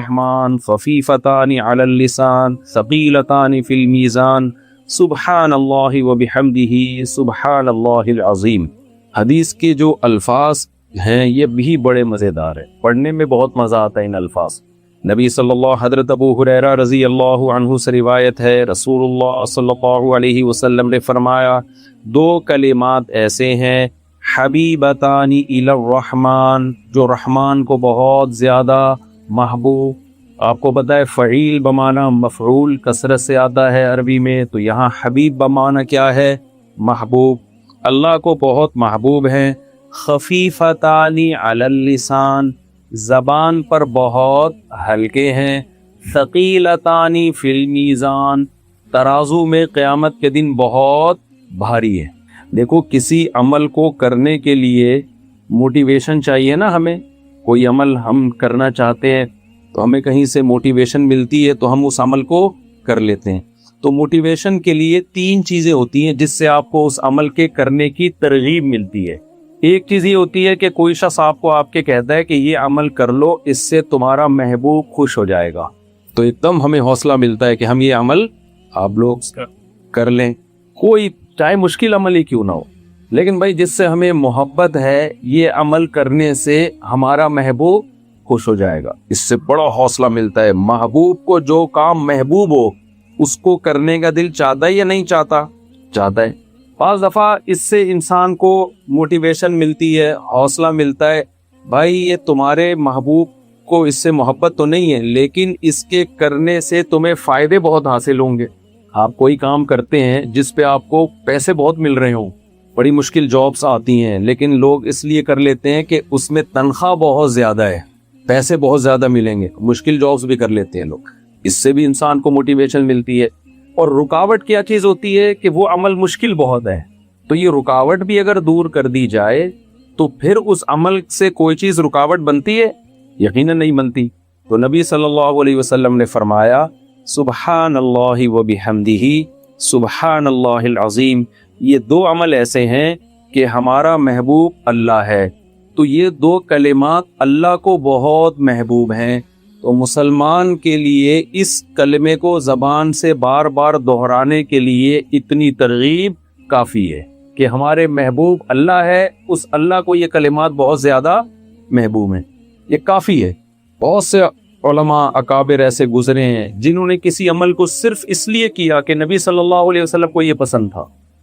الرحمن خفیفتان علی اللسان ثقیلتان فی المیزان سبحان اللہ وبحمدہ سبحان اللہ العظیم۔ حدیث کے جو الفاظ ہیں یہ بھی بڑے مزیدار ہیں، پڑھنے میں بہت مزہ آتا ہے ان الفاظ۔ نبی صلی اللہ حضرت ابو ہریرہ رضی اللہ عنہ سے روایت ہے، رسول اللہ صلی اللہ علیہ وسلم نے فرمایا، دو کلمات ایسے ہیں حبیبتان الی الرحمن، جو رحمان کو بہت زیادہ محبوب۔ آپ کو پتہ ہے فعیل بمعنی مفعول کثرت سے آتا ہے عربی میں، تو یہاں حبیب بمعنی کیا ہے؟ محبوب، اللہ کو بہت محبوب ہیں۔ خفیفتان علی اللسان، زبان پر بہت ہلکے ہیں۔ ثقیلتان فی المیزان، ترازو میں قیامت کے دن بہت بھاری ہے۔ دیکھو کسی عمل کو کرنے کے لیے موٹیویشن چاہیے نا، ہمیں کوئی عمل ہم کرنا چاہتے ہیں تو ہمیں کہیں سے موٹیویشن ملتی ہے تو ہم اس عمل کو کر لیتے ہیں۔ تو موٹیویشن کے لیے تین چیزیں ہوتی ہیں جس سے آپ کو اس عمل کے کرنے کی ترغیب ملتی ہے۔ ایک چیز یہ ہوتی ہے کہ کوئی شخص آپ کو آپ کے کہتا ہے کہ یہ عمل کر لو، اس سے تمہارا محبوب خوش ہو جائے گا، تو ایک دم ہمیں حوصلہ ملتا ہے کہ ہم یہ عمل آپ لوگ کر لیں، کوئی چاہے مشکل عمل ہی کیوں نہ ہو۔ لیکن بھائی جس سے ہمیں محبت ہے، یہ عمل کرنے سے ہمارا محبوب خوش ہو جائے گا، اس سے بڑا حوصلہ ملتا ہے۔ محبوب کو جو کام محبوب ہو اس کو کرنے کا دل چاہتا ہے یا نہیں چاہتا؟ چاہتا ہے۔ بعض دفعہ اس سے انسان کو موٹیویشن ملتی ہے، حوصلہ ملتا ہے، بھائی یہ تمہارے محبوب کو اس سے محبت تو نہیں ہے لیکن اس کے کرنے سے تمہیں فائدے بہت حاصل ہوں گے۔ آپ کوئی کام کرتے ہیں جس پہ آپ کو پیسے بہت مل رہے ہوں، بڑی مشکل جابس آتی ہیں لیکن لوگ اس لیے کر لیتے ہیں کہ اس میں تنخواہ بہت زیادہ ہے، پیسے بہت زیادہ ملیں گے، مشکل جابس بھی کر لیتے ہیں لوگ، اس سے بھی انسان کو موٹیویشن ملتی ہے۔ اور رکاوٹ کیا چیز ہوتی ہے کہ وہ عمل مشکل بہت ہے، تو یہ رکاوٹ بھی اگر دور کر دی جائے تو پھر اس عمل سے کوئی چیز رکاوٹ بنتی ہے؟ یقیناً نہیں بنتی۔ تو نبی صلی اللہ علیہ وسلم نے فرمایا سبحان اللہ وبحمدہ سبحان اللہ العظیم، یہ دو عمل ایسے ہیں کہ ہمارا محبوب اللہ ہے، تو یہ دو کلمات اللہ کو بہت محبوب ہیں۔ تو مسلمان کے لیے اس کلمے کو زبان سے بار بار دہرانے کے لیے اتنی ترغیب کافی ہے کہ ہمارے محبوب اللہ ہے، اس اللہ کو یہ کلمات بہت زیادہ محبوب ہیں، یہ کافی ہے۔ بہت سے علماء اکابر ایسے گزرے ہیں جنہوں نے کسی عمل کو صرف اس لیے کیا کہ نبی صلی اللہ علیہ وسلم کو یہ پسند تھا،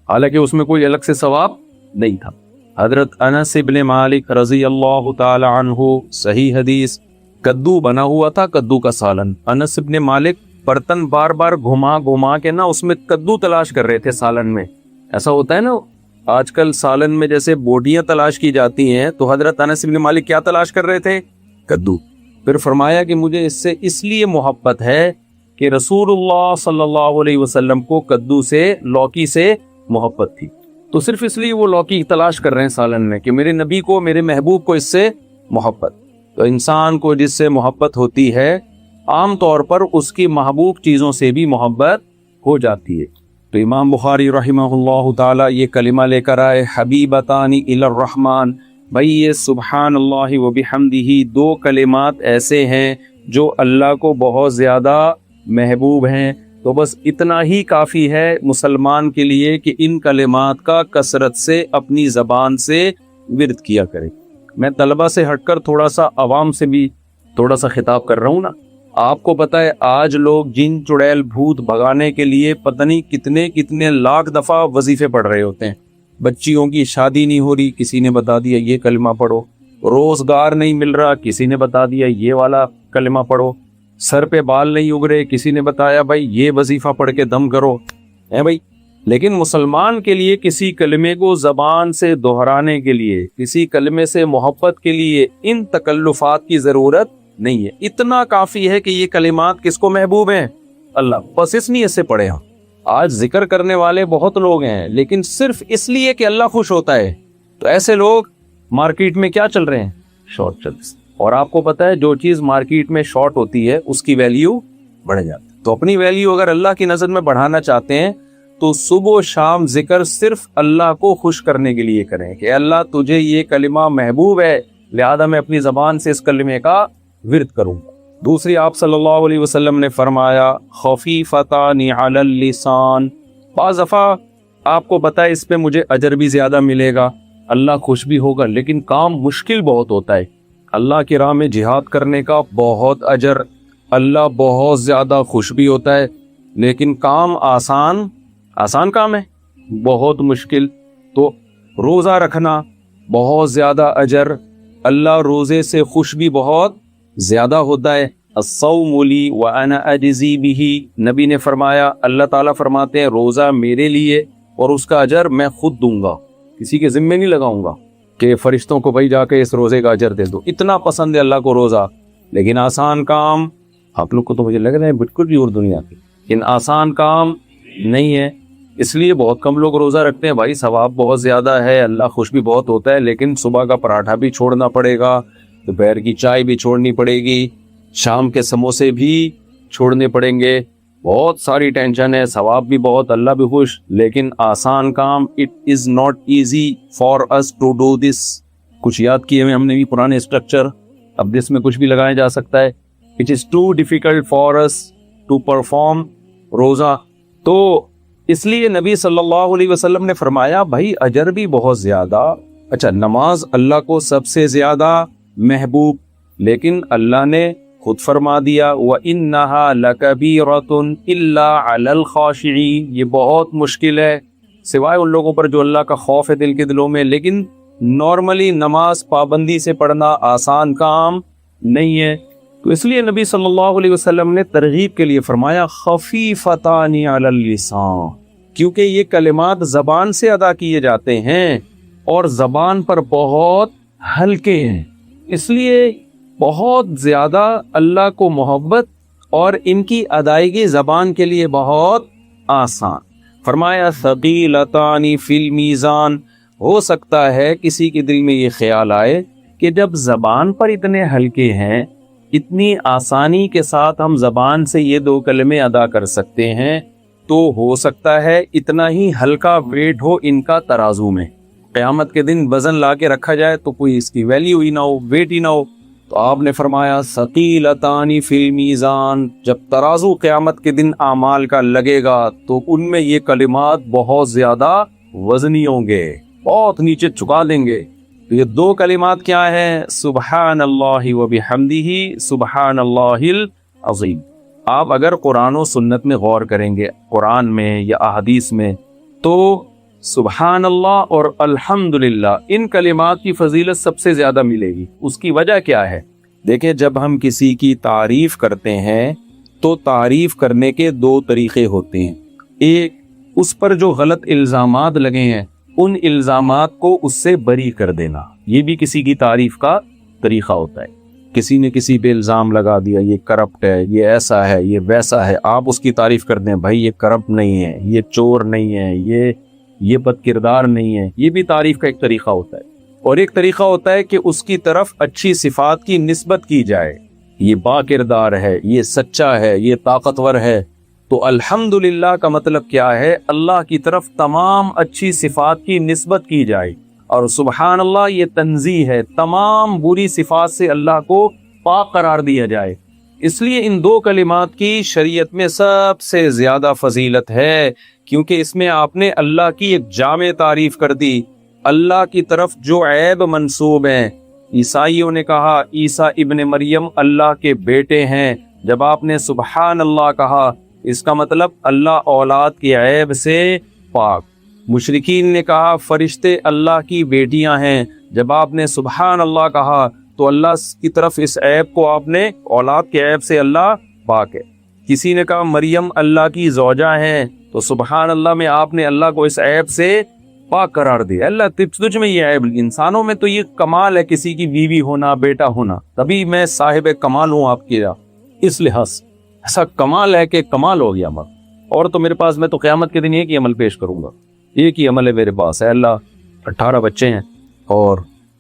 حالانکہ اس میں کوئی الگ سے ثواب نہیں تھا۔ حضرت انس بن مالک رضی اللہ تعالی عنہ، صحیح حدیث، کدو بنا ہوا تھا، کدو کا سالن۔ انس بن مالک برتن بار بار گھما گھما کے نا اس میں کدو تلاش کر رہے تھے سالن میں۔ ایسا ہوتا ہے نا آج کل سالن میں جیسے بوٹیاں تلاش کی جاتی ہیں، تو حضرت انس بن مالک کیا تلاش کر رہے تھے؟ کدو۔ پھر فرمایا کہ مجھے اس سے اس لیے محبت ہے کہ رسول اللہ صلی اللہ علیہ وسلم کو کدو سے، لوکی سے محبت تھی، تو صرف اس لیے وہ لوکی تلاش کر رہے ہیں سالن میں کہ میرے نبی کو، میرے محبوب کو اس سے محبت۔ تو انسان کو جس سے محبت ہوتی ہے عام طور پر اس کی محبوب چیزوں سے بھی محبت ہو جاتی ہے۔ تو امام بخاری رحمہ اللہ تعالی یہ کلمہ لے کر آئے حبیبتان الی الرحمن۔ بھائی یہ سبحان اللہ وبحمدہ دو کلمات ایسے ہیں جو اللہ کو بہت زیادہ محبوب ہیں، تو بس اتنا ہی کافی ہے مسلمان کے لیے کہ ان کلمات کا کثرت سے اپنی زبان سے ورد کیا کرے۔ میں طلبہ سے ہٹ کر تھوڑا سا عوام سے بھی تھوڑا سا خطاب کر رہا ہوں نا۔ آپ کو پتہ ہے آج لوگ جن چڑیل بھوت بھگانے کے لیے پتہ نہیں کتنے لاکھ دفعہ وظیفے پڑھ رہے ہوتے ہیں۔ بچیوں کی شادی نہیں ہو رہی، کسی نے بتا دیا یہ کلمہ پڑھو۔ روزگار نہیں مل رہا، کسی نے بتا دیا یہ والا کلمہ پڑھو۔ سر پہ بال نہیں اگ رہے، کسی نے بتایا بھائی یہ وظیفہ پڑھ کے دم کرو، ہے بھائی۔ لیکن مسلمان کے لیے کسی کلمے کو زبان سے دہرانے کے لیے، کسی کلمے سے محبت کے لیے ان تکلفات کی ضرورت نہیں ہے۔ اتنا کافی ہے کہ یہ کلمات کس کو محبوب ہیں؟ اللہ، بس اس نیت سے پڑھے ہم۔ آج ذکر کرنے والے بہت لوگ ہیں لیکن صرف اس لیے کہ اللہ خوش ہوتا ہے، تو ایسے لوگ مارکیٹ میں کیا چل رہے ہیں؟ شارٹ چل رہے ہیں۔ اور آپ کو پتہ ہے جو چیز مارکیٹ میں شارٹ ہوتی ہے اس کی ویلیو بڑھ جاتی ہے۔ تو اپنی ویلیو اگر اللہ کی نظر میں بڑھانا چاہتے ہیں تو صبح و شام ذکر صرف اللہ کو خوش کرنے کے لیے کریں کہ اللہ تجھے یہ کلمہ محبوب ہے، لہذا میں اپنی زبان سے اس کلمے کا ورد کروں گا۔ دوسری آپ صلی اللہ علیہ وسلم نے فرمایا خفیفتان علی اللسان، بعض دفعہ آپ کو پتا ہے اس پہ مجھے اجر بھی زیادہ ملے گا، اللہ خوش بھی ہوگا، لیکن کام مشکل بہت ہوتا ہے۔ اللہ کی راہ میں جہاد کرنے کا بہت اجر، اللہ بہت زیادہ خوش بھی ہوتا ہے، لیکن کام آسان کام ہے، بہت مشکل۔ تو روزہ رکھنا بہت زیادہ اجر، اللہ روزے سے خوش بھی بہت زیادہ ہوتا ہے۔ الصوم لی وانا اجزی بہ، نبی نے فرمایا، اللہ تعالیٰ فرماتے ہیں روزہ میرے لیے اور اس کا اجر میں خود دوں گا، کسی کے ذمے نہیں لگاؤں گا کہ فرشتوں کو بھائی جا کے اس روزے کا اجر دے دو۔ اتنا پسند ہے اللہ کو روزہ، لیکن آسان کام آپ لوگ کو تو مجھے لگ رہا ہے بالکل بھی اور دنیا کی، لیکن آسان کام نہیں ہے، اس لیے بہت کم لوگ روزہ رکھتے ہیں۔ بھائی ثواب بہت زیادہ ہے، اللہ خوش بھی بہت ہوتا ہے، لیکن صبح کا پراٹھا بھی چھوڑنا پڑے گا، دوپہر کی چائے بھی چھوڑنی پڑے گی، شام کے سموسے بھی چھوڑنے پڑیں گے، بہت ساری ٹینشن ہے، ثواب بھی بہت، اللہ بھی خوش، لیکن آسان کام it is not easy for us to do this. کچھ یاد کیے ہوئے ہم نے بھی پرانے اسٹرکچر، اب دس میں کچھ بھی لگایا جا سکتا ہے۔ It is too difficult for us to perform روزہ۔ تو اس لیے نبی صلی اللہ علیہ وسلم نے فرمایا بھائی اجر بھی بہت زیادہ۔ اچھا، نماز اللہ کو سب سے زیادہ محبوب، لیکن اللہ نے خود فرما دیا وَإِنَّهَا لَكَبِيرَةٌ إِلَّا عَلَى الْخَاشِعِينَ، یہ بہت مشکل ہے سوائے ان لوگوں پر جو اللہ کا خوف ہے دل کے دلوں میں، لیکن نارملی نماز پابندی سے پڑھنا آسان کام نہیں ہے۔ تو اس لیے نبی صلی اللہ علیہ وسلم نے ترغیب کے لیے فرمایا خفیفتان علی اللسان، کیونکہ یہ کلمات زبان سے ادا کیے جاتے ہیں اور زبان پر بہت ہلکے ہیں، اس لیے بہت زیادہ اللہ کو محبت اور ان کی ادائیگی زبان کے لیے بہت آسان۔ فرمایا ثقیلتان فی المیزان، ہو سکتا ہے کسی کے دل میں یہ خیال آئے کہ جب زبان پر اتنے ہلکے ہیں، اتنی آسانی کے ساتھ ہم زبان سے یہ دو کلمے ادا کر سکتے ہیں، تو ہو سکتا ہے اتنا ہی ہلکا ویٹ ہو ان کا ترازو میں، قیامت کے دن وزن لا کے رکھا جائے تو کوئی اس کی ویلیو ہی نہ ہو، ویٹ ہی نہ ہو۔ تو آپ نے فرمایا ثقیلتان فی المیزان، جب ترازو قیامت کے دن اعمال کا لگے گا تو ان میں یہ کلمات بہت زیادہ وزنی ہوں گے، بہت نیچے چکا دیں گے۔ تو یہ دو کلمات کیا ہیں؟ سبحان اللہ و بحمدہ سبحان اللہ العظیم۔ آپ اگر قرآن و سنت میں غور کریں گے، قرآن میں یا احادیث میں، تو سبحان اللہ اور الحمدللہ ان کلمات کی فضیلت سب سے زیادہ ملے گی۔ اس کی وجہ کیا ہے؟ دیکھیں، جب ہم کسی کی تعریف کرتے ہیں تو تعریف کرنے کے دو طریقے ہوتے ہیں۔ ایک، اس پر جو غلط الزامات لگے ہیں ان الزامات کو اس سے بری کر دینا، یہ بھی کسی کی تعریف کا طریقہ ہوتا ہے۔ کسی نے کسی پہ الزام لگا دیا، یہ کرپٹ ہے، یہ ایسا ہے، یہ ویسا ہے، آپ اس کی تعریف کر دیں، بھائی یہ کرپٹ نہیں ہے، یہ چور نہیں ہے، یہ بد کردار نہیں ہے، یہ بھی تعریف کا ایک طریقہ ہوتا ہے۔ اور ایک طریقہ ہوتا ہے کہ اس کی طرف اچھی صفات کی نسبت کی جائے، یہ با کردار ہے، یہ سچا ہے، یہ طاقتور ہے۔ تو الحمدللہ کا مطلب کیا ہے؟ اللہ کی طرف تمام اچھی صفات کی نسبت کی جائے، اور سبحان اللہ یہ تنزیہ ہے، تمام بری صفات سے اللہ کو پاک قرار دیا جائے۔ اس لیے ان دو کلمات کی شریعت میں سب سے زیادہ فضیلت ہے، کیونکہ اس میں آپ نے اللہ کی ایک جامع تعریف کر دی، اللہ کی طرف جو عیب منسوب ہیں۔ عیسائیوں نے کہا عیسیٰ ابن مریم اللہ کے بیٹے ہیں، جب آپ نے سبحان اللہ کہا اس کا مطلب اللہ اولاد کی عیب سے پاک۔ مشرکین نے کہا فرشتے اللہ کی بیٹیاں ہیں، جب آپ نے سبحان اللہ کہا تو اللہ کی طرف اس عیب کو آپ نے، اولاد کے عیب سے اللہ پاک ہے۔ کسی نے کہا مریم اللہ کی زوجہ ہیں، تو سبحان اللہ میں آپ نے اللہ کو اس عیب سے پاک قرار دیا۔ اللہ تجھ میں یہ عیب، انسانوں میں تو یہ کمال ہے کسی کی بیوی ہونا، بیٹا ہونا، تبھی میں صاحب کمال ہوں آپ کی، اس لحاظ ایسا کمال ہے کہ کمال ہو گیا عمل۔ اور تو میرے پاس، میں تو قیامت کے دن ایک ہی عمل پیش کروں گا، ایک ہی عمل ہے میرے پاس، ہے اللہ 18 بچے ہیں اور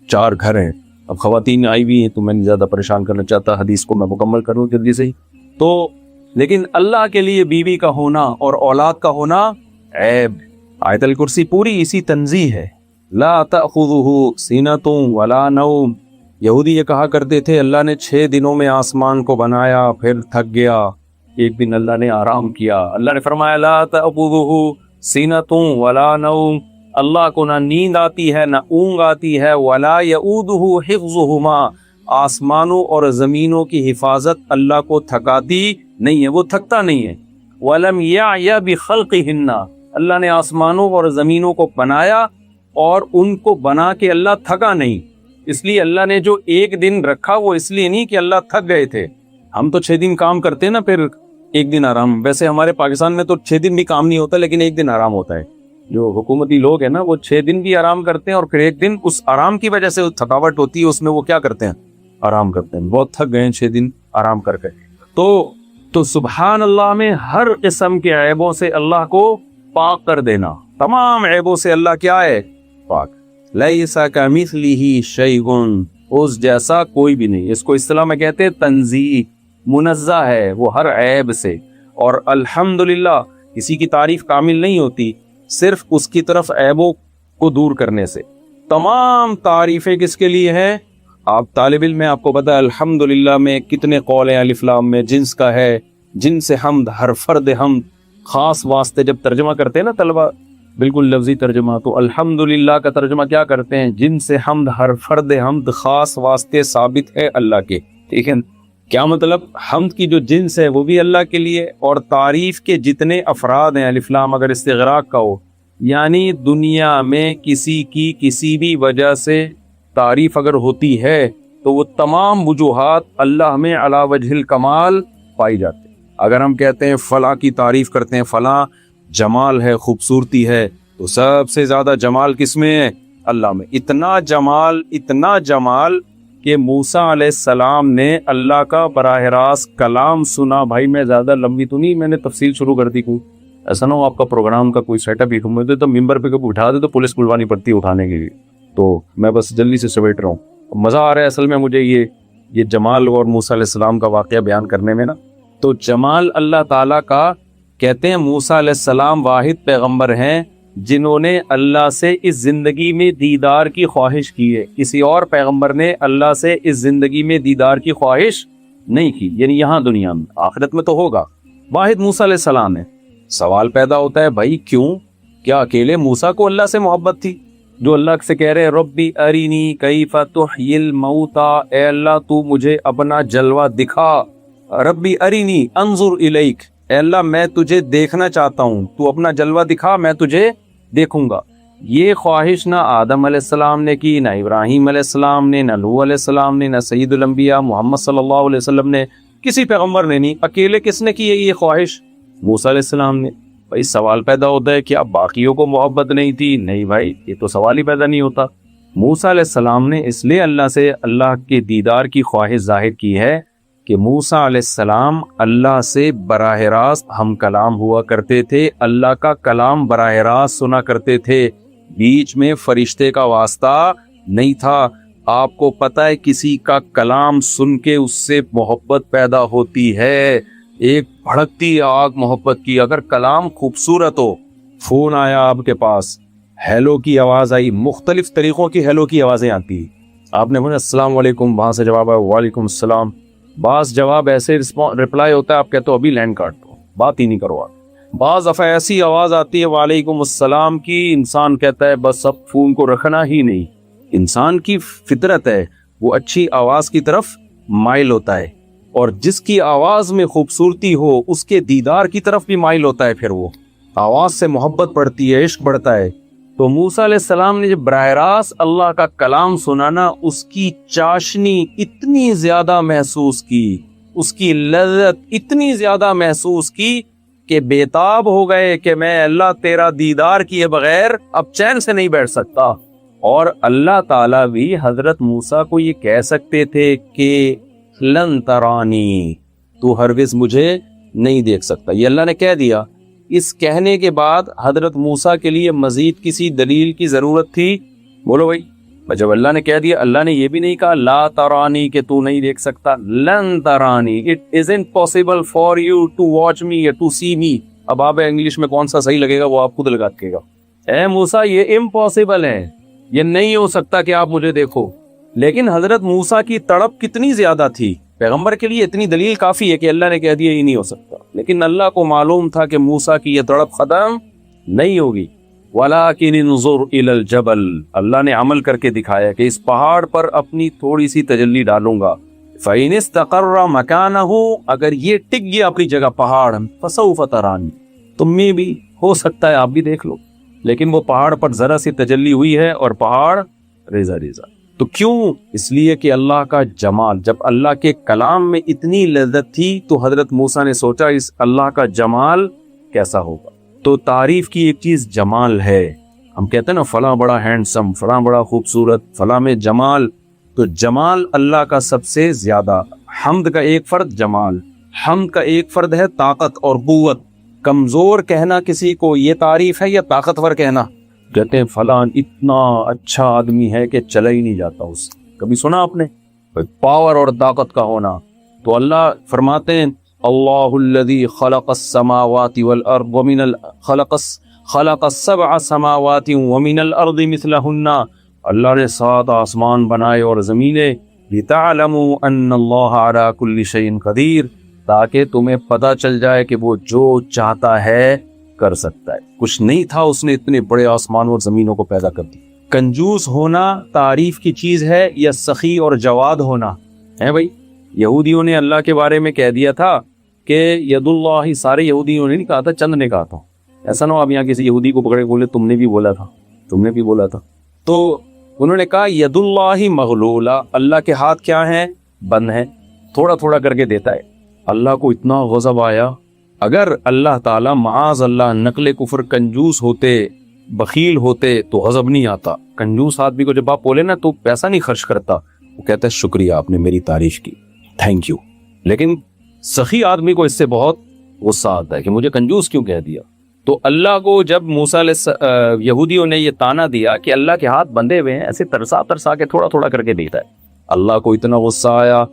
4 گھر ہیں۔ اب خواتین آئی ہوئی ہیں تو میں نہیں زیادہ پریشان کرنا چاہتا، حدیث کو میں مکمل کروں جلدی سے ہی۔ تو لیکن اللہ کے لیے بیوی کا ہونا اور اولاد کا ہونا عیب۔ آیت الکرسی پوری اسی تنزیہ ہے، لا تأخذہ سینۃ ولا نوم، یہودی یہ کہا کرتے تھے اللہ نے 6 دنوں میں آسمان کو بنایا پھر تھک گیا، ایک دن اللہ نے آرام کیا۔ اللہ نے فرمایا لا تأخذہ سنۃ ولا نوم، اللہ کو نہ نیند آتی ہے نہ اونگ آتی ہے، ولا یؤودہ حفظہما، آسمانوں اور زمینوں کی حفاظت اللہ کو تھکاتی نہیں ہے، وہ تھکتا نہیں ہے۔ وَلَمْ يَعْيَ بِخَلْقِهِنَّ، اللہ نے آسمانوں اور زمینوں کو بنایا اور ان کو بنا کے اللہ تھکا نہیں۔ اس لیے اللہ نے جو ایک دن رکھا وہ اس لیے نہیں کہ اللہ تھک گئے تھے۔ ہم تو 6 دن کام کرتے ہیں نا، پھر ایک دن آرام۔ ویسے ہمارے پاکستان میں تو 6 دن بھی کام نہیں ہوتا، لیکن ایک دن آرام ہوتا ہے۔ جو حکومتی لوگ ہیں نا وہ 6 دن بھی آرام کرتے ہیں اور پھر ایک دن اس آرام کی وجہ سے تھکاوٹ ہوتی ہے، اس میں وہ کیا کرتے ہیں؟ آرام کرتے ہیں۔ بہت تھک گئے ہیں 6 دن آرام کر کے۔ تو سبحان اللہ میں ہر قسم کے عیبوں سے اللہ کو پاک کر دینا، تمام عیبوں سے اللہ کیا ہے؟ پاک۔ لیس کمثلہ شیء، اس جیسا کوئی بھی نہیں۔ اس کو اصطلاح میں کہتے ہیں تنزیہ، منزہ ہے وہ ہر عیب سے۔ اور الحمدللہ کسی کی تعریف کامل نہیں ہوتی، صرف اس کی طرف عیبوں کو دور کرنے سے۔ تمام تعریفیں کس کے لیے ہیں؟ آپ طالب علم میں آپ کو پتا ہے الحمدللہ میں کتنے قول ہیں، الف لام میں جنس کا ہے، جن سے حمد، ہر فرد حمد، خاص واسطے جب ترجمہ کرتے ہیں نا طلبہ، بالکل لفظی ترجمہ، تو الحمدللہ کا ترجمہ کیا کرتے ہیں؟ جن سے حمد، ہر فرد حمد، خاص واسطے ثابت ہے اللہ کے۔ ٹھیک ہے، کیا مطلب؟ حمد کی جو جنس ہے وہ بھی اللہ کے لیے، اور تعریف کے جتنے افراد ہیں، الف لام اگر استغراق کا ہو، یعنی دنیا میں کسی کی کسی بھی وجہ سے تعریف اگر ہوتی ہے تو وہ تمام وجوہات اللہ میں علی وجہ الکمال پائی جاتی ہیں۔ اگر ہم کہتے ہیں فلاں کی تعریف کرتے ہیں، فلاں جمال ہے، خوبصورتی ہے، تو سب سے زیادہ جمال کس میں ہے؟ اللہ میں۔ اتنا جمال کہ موسیٰ علیہ السلام نے اللہ کا براہ راست کلام سنا۔ بھائی میں زیادہ لمبی تو نہیں میں نے تفصیل شروع کر دی، ایسا نہ ہو آپ کا پروگرام کا کوئی سیٹ اپ ہی تو ممبر پہ کبھی اٹھا دے تو پولیس بلوانی پڑتی ہے اٹھانے کے لیے، تو میں بس جلدی سے سمیٹ رہا ہوں۔ مزہ آ رہا ہے اصل میں مجھے یہ جمال اور موسیٰ علیہ السلام کا واقعہ بیان کرنے میں نا۔ تو جمال اللہ تعالیٰ کا، کہتے ہیں موسیٰ علیہ السلام واحد پیغمبر ہیں جنہوں نے اللہ سے اس زندگی میں دیدار کی خواہش کی ہے، کسی اور پیغمبر نے اللہ سے اس زندگی میں دیدار کی خواہش نہیں کی، یعنی یہاں دنیا میں، آخرت میں تو ہوگا۔ واحد موسیٰ علیہ السلام ہے۔ سوال پیدا ہوتا ہے بھائی کیوں؟ کیا اکیلے موسیٰ کو اللہ سے محبت تھی جو اللہ سے کہہ رہے ربی ارینی کیف تحیی الموتى، اے اللہ تو مجھے اپنا جلوہ دکھا، ربی ارینی انظر الیک، اے اللہ میں تجھے دیکھنا چاہتا ہوں، تو اپنا جلوہ دکھا میں تجھے دیکھوں گا۔ یہ خواہش نہ آدم علیہ السلام نے کی، نہ ابراہیم علیہ السلام نے، نہ نوح علیہ السلام نے، نہ سید الانبیاء محمد صلی اللہ علیہ وسلم نے، کسی پیغمبر نے نہیں۔ اکیلے کس نے کی ہے یہ خواہش؟ موسیٰ علیہ السلام نے۔ بھائی سوال پیدا ہوتا ہے کہ اب باقیوں کو محبت نہیں تھی؟ نہیں بھائی، یہ تو سوال ہی پیدا نہیں ہوتا۔ موسیٰ علیہ السلام نے اس لیے اللہ سے اللہ کے دیدار کی خواہش ظاہر کی ہے کہ موسیٰ علیہ السلام اللہ سے براہ راست ہم کلام ہوا کرتے تھے، اللہ کا کلام براہ راست سنا کرتے تھے، بیچ میں فرشتے کا واسطہ نہیں تھا۔ آپ کو پتہ ہے کسی کا کلام سن کے اس سے محبت پیدا ہوتی ہے، ایک بھڑکتی آگ محبت کی۔ اگر کلام خوبصورت ہو، فون آیا آپ کے پاس، ہیلو کی آواز آئی، مختلف طریقوں کی ہیلو کی آوازیں آتی، آپ نے بولا السلام علیکم، وہاں سے جواب آیا وعلیکم السلام۔ بعض جواب ایسے رپلائی ہوتا ہے آپ کہتے ہو ابھی لینڈ کاٹ دو، بات ہی نہیں کرو آپ۔ بعض دفعہ ایسی آواز آتی ہے وعلیکم السلام کی، انسان کہتا ہے بس اب فون کو رکھنا ہی نہیں۔ انسان کی فطرت ہے وہ اچھی آواز کی طرف مائل ہوتا ہے، اور جس کی آواز میں خوبصورتی ہو اس کے دیدار کی طرف بھی مائل ہوتا ہے، پھر وہ آواز سے محبت بڑھتی ہے، عشق بڑھتا ہے۔ تو موسیٰ علیہ السلام نے جب براہ راست اللہ کا کلام سنانا، اس کی چاشنی اتنی زیادہ محسوس کی، اس کی لذت اتنی زیادہ محسوس کی کہ بےتاب ہو گئے کہ میں اللہ تیرا دیدار کیے بغیر اب چین سے نہیں بیٹھ سکتا۔ اور اللہ تعالیٰ بھی حضرت موسیٰ کو یہ کہہ سکتے تھے کہ لن ترانی، تو ہرگز مجھے نہیں دیکھ سکتا، یہ اللہ نے کہہ دیا۔ اس کہنے کے بعد حضرت موسیٰ کے لیے مزید کسی دلیل کی ضرورت تھی؟ بولو بھائی، جب اللہ نے کہہ دیا، اللہ نے یہ بھی نہیں کہا لا ترانی کہ تو نہیں دیکھ سکتا، لن ترانی، it isn't possible for you to watch me or to see me۔ اب آپ انگلش میں کون سا صحیح لگے گا وہ آپ خود لگا کے گا۔ اے موسیٰ یہ امپاسبل ہے، یہ نہیں ہو سکتا کہ آپ مجھے دیکھو۔ لیکن حضرت موسیٰ کی تڑپ کتنی زیادہ تھی. پیغمبر کے لیے اتنی دلیل کافی ہے کہ اللہ نے کہہ دیا یہ نہیں ہو سکتا، لیکن اللہ کو معلوم تھا کہ موسیٰ کی یہ تڑپ ختم نہیں ہوگی. وَلَٰكِنِ انظُرْ إِلَى الْجَبَلِ، اللہ نے عمل کر کے دکھایا کہ اس پہاڑ پر اپنی تھوڑی سی تجلی ڈالوں گا. فَإِنِ اسْتَقَرَّ مَكَانَهُ، اگر یہ ٹک گیا اپنی جگہ پہاڑ، فَسَوْفَ تَرَانِي، تم میں بھی ہو سکتا ہے آپ بھی دیکھ لو. لیکن وہ پہاڑ پر ذرا سی تجلی ہوئی ہے اور پہاڑ ریزہ ریزہ. تو کیوں؟ اس لیے کہ اللہ کا جمال، جب اللہ کے کلام میں اتنی لذت تھی تو حضرت موسیٰ نے سوچا اس اللہ کا جمال کیسا ہوگا. تو تعریف کی ایک چیز جمال ہے. ہم کہتے ہیں نا فلاں بڑا ہینڈسم، فلاں بڑا خوبصورت، فلاں میں جمال. تو جمال اللہ کا سب سے زیادہ. حمد کا ایک فرد جمال، حمد کا ایک فرد ہے طاقت اور قوت. کمزور کہنا کسی کو یہ تعریف ہے یا طاقتور کہنا؟ کہتے ہیں فلاں اتنا اچھا آدمی ہے کہ چلا ہی نہیں جاتا اس. کبھی سنا آپ نے پاور اور طاقت کا ہونا؟ تو اللہ فرماتے ہیں اللہ الذی خلق السماوات والارض خلق السبع سماوات ومن الارض مثلہن، اللہ نے 7 آسمان بنائے اور زمینیں، لتعلموا ان اللہ علی کل شیء قدیر، تاکہ تمہیں پتہ چل جائے کہ وہ جو چاہتا ہے کر سکتا ہے. کچھ نہیں تھا اس نے اتنے بڑے آسمانوں اور زمینوں کو پیدا کر دی. کنجوس ہونا تعریف کی چیز ہے یا سخی اور جواد ہونا ہے؟ بھائی یہودیوں نے اللہ کے بارے میں کہہ دیا تھا کہ ید اللہ، سارے یہودیوں نے نہیں کہا تھا، چند نے کہا تھا. ایسا نہ ہو آپ یہاں کسی یہودی کو پکڑے بولے تم نے بھی بولا تھا، تم نے بھی بولا تھا. تو انہوں نے کہا ید اللہ مغلولہ، اللہ کے ہاتھ کیا ہیں؟ بند ہیں، تھوڑا تھوڑا کر کے دیتا ہے. اللہ کو اتنا غضب آیا. اگر اللہ تعالیٰ معاذ اللہ نقل کفر کنجوس ہوتے، بخیل ہوتے تو غضب نہیں آتا. کنجوس آدمی کو جب آپ بولے نا تو پیسہ نہیں خرچ کرتا، وہ کہتا ہے شکریہ آپ نے میری تعریف کی، تھینک یو. لیکن سخی آدمی کو اس سے بہت غصہ آتا ہے کہ مجھے کنجوس کیوں کہہ دیا. تو اللہ کو جب موسیٰ یہودیوں نے یہ تانا دیا کہ اللہ کے ہاتھ بندھے ہوئے ہیں، ایسے ترسا ترسا کے تھوڑا تھوڑا کر کے دیتا ہے، اللہ کو اتنا غصہ آیا.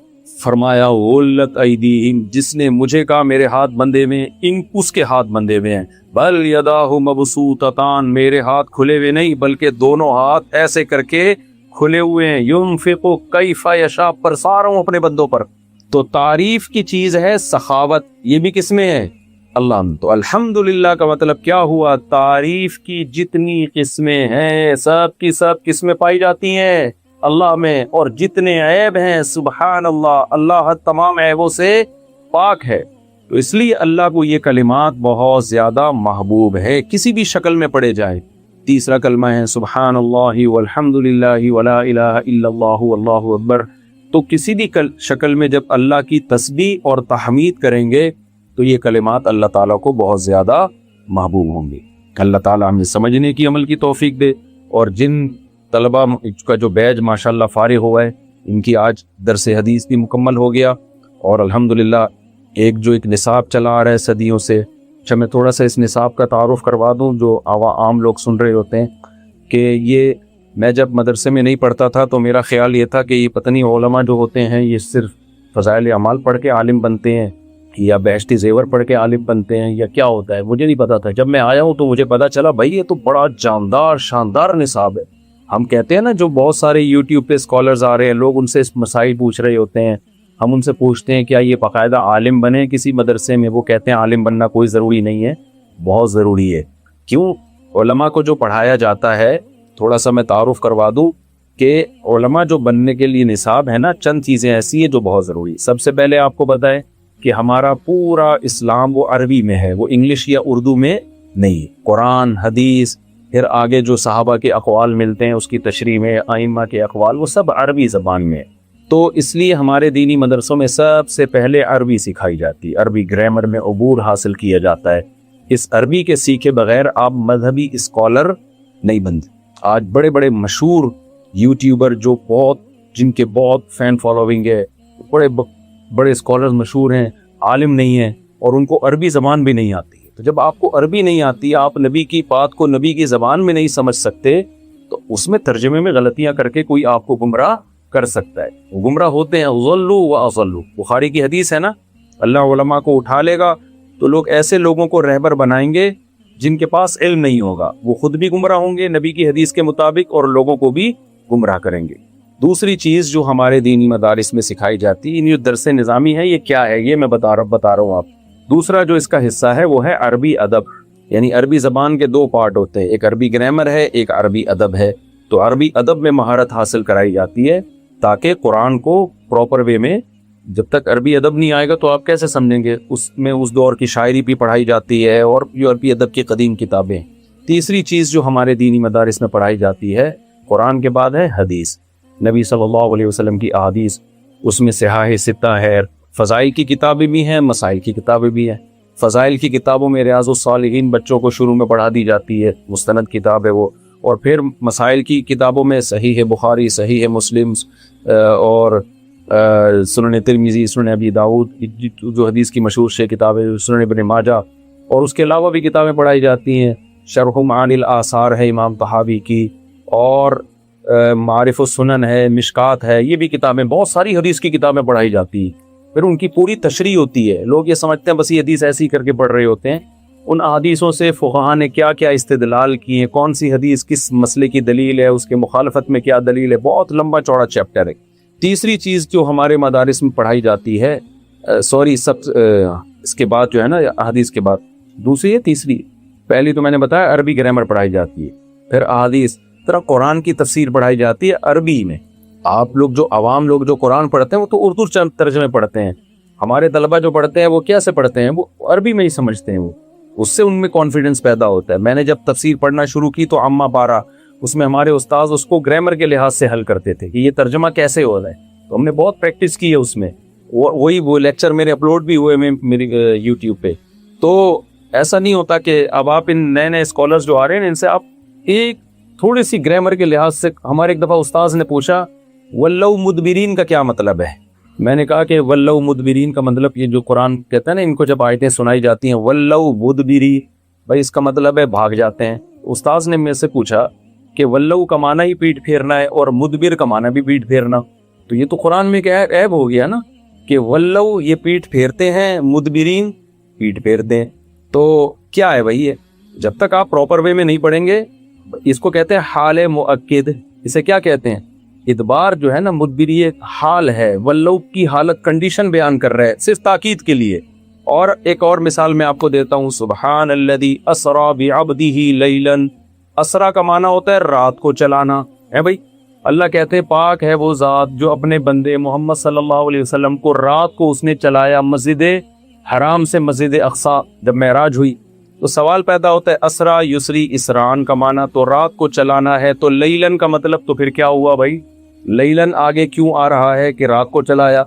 فرمایا غلت ایدیہم، جس نے مجھے کہا میرے ہاتھ بندھے ہوئے ہیں، اس کے ہاتھ بندھے ہوئے ہیں. بل یداہ مبسوطتان، میرے ہاتھ کھلے ہوئے نہیں بلکہ دونوں ہاتھ ایسے کر کے کھلے ہوئے ہیں. ينفق کیف یشاء، پرسا رہا ہوں اپنے بندوں پر. تو تعریف کی چیز ہے سخاوت، یہ بھی کس میں ہے؟ اللہ میں. تو الحمدللہ کا مطلب کیا ہوا؟ تعریف کی جتنی قسمیں ہیں سب کی سب کس میں پائی جاتی ہیں؟ اللہ میں. اور جتنے عیب ہیں سبحان اللہ، اللہ تمام عیبوں سے پاک ہے. تو اس لیے اللہ کو یہ کلمات بہت زیادہ محبوب ہے، کسی بھی شکل میں پڑھے جائے. تیسرا کلمہ ہے سبحان اللہ والحمد للہ ولا الہ الا اللہ واللہ اکبر. تو کسی بھی شکل میں جب اللہ کی تسبیح اور تحمید کریں گے تو یہ کلمات اللہ تعالیٰ کو بہت زیادہ محبوب ہوں گے. اللہ تعالیٰ ہمیں سمجھنے کی عمل کی توفیق دے. اور جن طلبہ کا جو بیچ ماشاءاللہ فارغ ہوا ہے، ان کی آج درس حدیث بھی مکمل ہو گیا. اور الحمدللہ ایک نصاب چلا آ رہا ہے صدیوں سے. اچھا میں تھوڑا سا اس نصاب کا تعارف کروا دوں جو عام لوگ سن رہے ہوتے ہیں کہ یہ میں جب مدرسے میں نہیں پڑھتا تھا تو میرا خیال یہ تھا کہ یہ پتہ نہیں علماء جو ہوتے ہیں یہ صرف فضائل اعمال پڑھ کے عالم بنتے ہیں یا بہشتی زیور پڑھ کے عالم بنتے ہیں یا کیا ہوتا ہے، مجھے نہیں پتا تھا. جب میں آیا ہوں تو مجھے پتا چلا بھائی یہ تو بڑا جاندار شاندار نصاب ہے. ہم کہتے ہیں نا جو بہت سارے یوٹیوب پہ اسکالرز آ رہے ہیں، لوگ ان سے مسائل پوچھ رہے ہوتے ہیں، ہم ان سے پوچھتے ہیں کیا یہ باقاعدہ عالم بنے کسی مدرسے میں؟ وہ کہتے ہیں عالم بننا کوئی ضروری نہیں ہے، بہت ضروری ہے. کیوں؟ علماء کو جو پڑھایا جاتا ہے، تھوڑا سا میں تعارف کروا دوں کہ علماء جو بننے کے لیے نصاب ہے نا، چند چیزیں ایسی ہیں جو بہت ضروری. سب سے پہلے آپ کو بتائیں کہ ہمارا پورا اسلام وہ عربی میں ہے، وہ انگلش یا اردو میں نہیں. قرآن، حدیث، پھر آگے جو صحابہ کے اقوال ملتے ہیں اس کی تشریح میں، ائمہ کے اقوال، وہ سب عربی زبان میں. تو اس لیے ہمارے دینی مدرسوں میں سب سے پہلے عربی سکھائی جاتی ہے، عربی گرامر میں عبور حاصل کیا جاتا ہے. اس عربی کے سیکھے بغیر آپ مذہبی اسکالر نہیں بنتے. آج بڑے بڑے مشہور یوٹیوبر جو جن کے بہت فین فالوئنگ ہے، بڑے اسکالرز مشہور ہیں، عالم نہیں ہیں اور ان کو عربی زبان بھی نہیں آتی. تو جب آپ کو عربی نہیں آتی، آپ نبی کی بات کو نبی کی زبان میں نہیں سمجھ سکتے، تو اس میں ترجمے میں غلطیاں کر کے کوئی آپ کو گمراہ کر سکتا ہے. وہ گمراہ ہوتے ہیں. ضلوا واضلوا، بخاری کی حدیث ہے نا، اللہ علماء کو اٹھا لے گا تو لوگ ایسے لوگوں کو رہبر بنائیں گے جن کے پاس علم نہیں ہوگا، وہ خود بھی گمراہ ہوں گے نبی کی حدیث کے مطابق اور لوگوں کو بھی گمراہ کریں گے. دوسری چیز جو ہمارے دینی مدارس میں سکھائی جاتی ہے، یہ درس نظامی ہے، یہ کیا ہے یہ میں بتا رہا ہوں آپ. دوسرا جو اس کا حصہ ہے وہ ہے عربی ادب. یعنی عربی زبان کے دو پارٹ ہوتے ہیں، ایک عربی گرامر ہے، ایک عربی ادب ہے. تو عربی ادب میں مہارت حاصل کرائی جاتی ہے تاکہ قرآن کو پراپر وے میں، جب تک عربی ادب نہیں آئے گا تو آپ کیسے سمجھیں گے. اس میں اس دور کی شاعری بھی پڑھائی جاتی ہے اور عربی ادب کی قدیم کتابیں. تیسری چیز جو ہمارے دینی مدارس میں پڑھائی جاتی ہے قرآن کے بعد ہے حدیث. نبی صلی اللہ علیہ وسلم کی احادیث، اس میں صحاح ستہ ہے، فضائل کی کتابیں بھی ہیں، مسائل کی کتابیں بھی ہیں. فضائل کی کتابوں میں ریاض الصالحین بچوں کو شروع میں پڑھا دی جاتی ہے، مستند کتاب ہے وہ. اور پھر مسائل کی کتابوں میں صحیح بخاری، صحیح مسلم اور سنن ترمذی، سنن ابی داؤد جو حدیث کی مشہور شہ کتاب ہے، سنن ابن ماجہ، اور اس کے علاوہ بھی کتابیں پڑھائی جاتی ہیں. شرح معانی الآثار ہے امام طحاوی کی، اور معارف السنن ہے، مشکات ہے، یہ بھی کتابیں، بہت ساری حدیث کی کتابیں پڑھائی جاتی ہیں. پھر ان کی پوری تشریح ہوتی ہے. لوگ یہ سمجھتے ہیں بس یہ حدیث ایسی کر کے پڑھ رہے ہوتے ہیں. ان احادیثوں سے فقہاء نے کیا کیا استدلال کیے، کون سی حدیث کس مسئلے کی دلیل ہے، اس کے مخالفت میں کیا دلیل ہے، بہت لمبا چوڑا چیپٹر ہے. تیسری چیز جو ہمارے مدارس میں پڑھائی جاتی ہے، اس کے بعد جو ہے نا احادیث کے بعد دوسری ہے، تیسری. پہلی تو میں نے بتایا عربی گرامر پڑھائی جاتی ہے، پھر احادیث، طرح قرآن کی تفسیر پڑھائی جاتی ہے عربی میں. آپ لوگ جو عوام لوگ جو قرآن پڑھتے ہیں وہ تو اردو ترجمے پڑھتے ہیں. ہمارے طلبہ جو پڑھتے ہیں وہ کیا سے پڑھتے ہیں، وہ عربی میں ہی سمجھتے ہیں. وہ اس سے ان میں کانفیڈنس پیدا ہوتا ہے. میں نے جب تفسیر پڑھنا شروع کی تو عامہ پارہ، اس میں ہمارے استاذ اس کو گرامر کے لحاظ سے حل کرتے تھے کہ یہ ترجمہ کیسے ہو رہا ہے. تو ہم نے بہت پریکٹس کی ہے اس میں. وہ لیکچر میرے اپلوڈ بھی ہوئے میری یوٹیوب پہ. تو ایسا نہیں ہوتا کہ اب آپ ان نئے نئے اسکالرز جو آ رہے ہیں ان سے آپ ایک تھوڑی سی گرامر کے لحاظ سے. ہمارے ایک دفعہ استاذ نے پوچھا ولو مدبرین کا کیا مطلب ہے. میں نے کہا کہ ولو مدبرین کا مطلب یہ جو قرآن کہتا ہے نا، ان کو جب آیتیں سنائی جاتی ہیں ولو مدبری، بھائی اس کا مطلب ہے بھاگ جاتے ہیں. استاذ نے مجھ سے پوچھا کہ ولو کا معنی ہی پیٹ پھیرنا ہے اور مدبر کا معنی بھی پیٹ پھیرنا، تو یہ تو قرآن میں کیا عیب ہو گیا نا کہ ولو یہ پیٹ پھیرتے ہیں، مدبرین پیٹ پھیرتے ہیں. تو کیا ہے بھائی، یہ جب تک آپ پراپر وے میں نہیں پڑھیں گے، اس کو کہتے ہیں حال مؤکد. اسے کیا کہتے ہیں، ادبار جو ہے نا مدبری ایک حال ہے، ولو کی حالت کنڈیشن بیان کر رہا ہے صرف تاکید کے لیے. اور ایک اور مثال میں آپ کو دیتا ہوں، سبحان الذی اسری بعبدہ لیلا. اسرا کا معنی ہوتا ہے رات کو چلانا ہے بھائی. اللہ کہتے ہیں پاک ہے وہ ذات جو اپنے بندے محمد صلی اللہ علیہ وسلم کو رات کو اس نے چلایا مسجد حرام سے مسجد اقصی جب معراج ہوئی. تو سوال پیدا ہوتا ہے اسرا یسری اسران کا معنی تو رات کو چلانا ہے، تو لیلن کا مطلب تو پھر کیا ہوا بھائی، لیلن آگے کیوں آ رہا ہے کہ رات کو چلایا.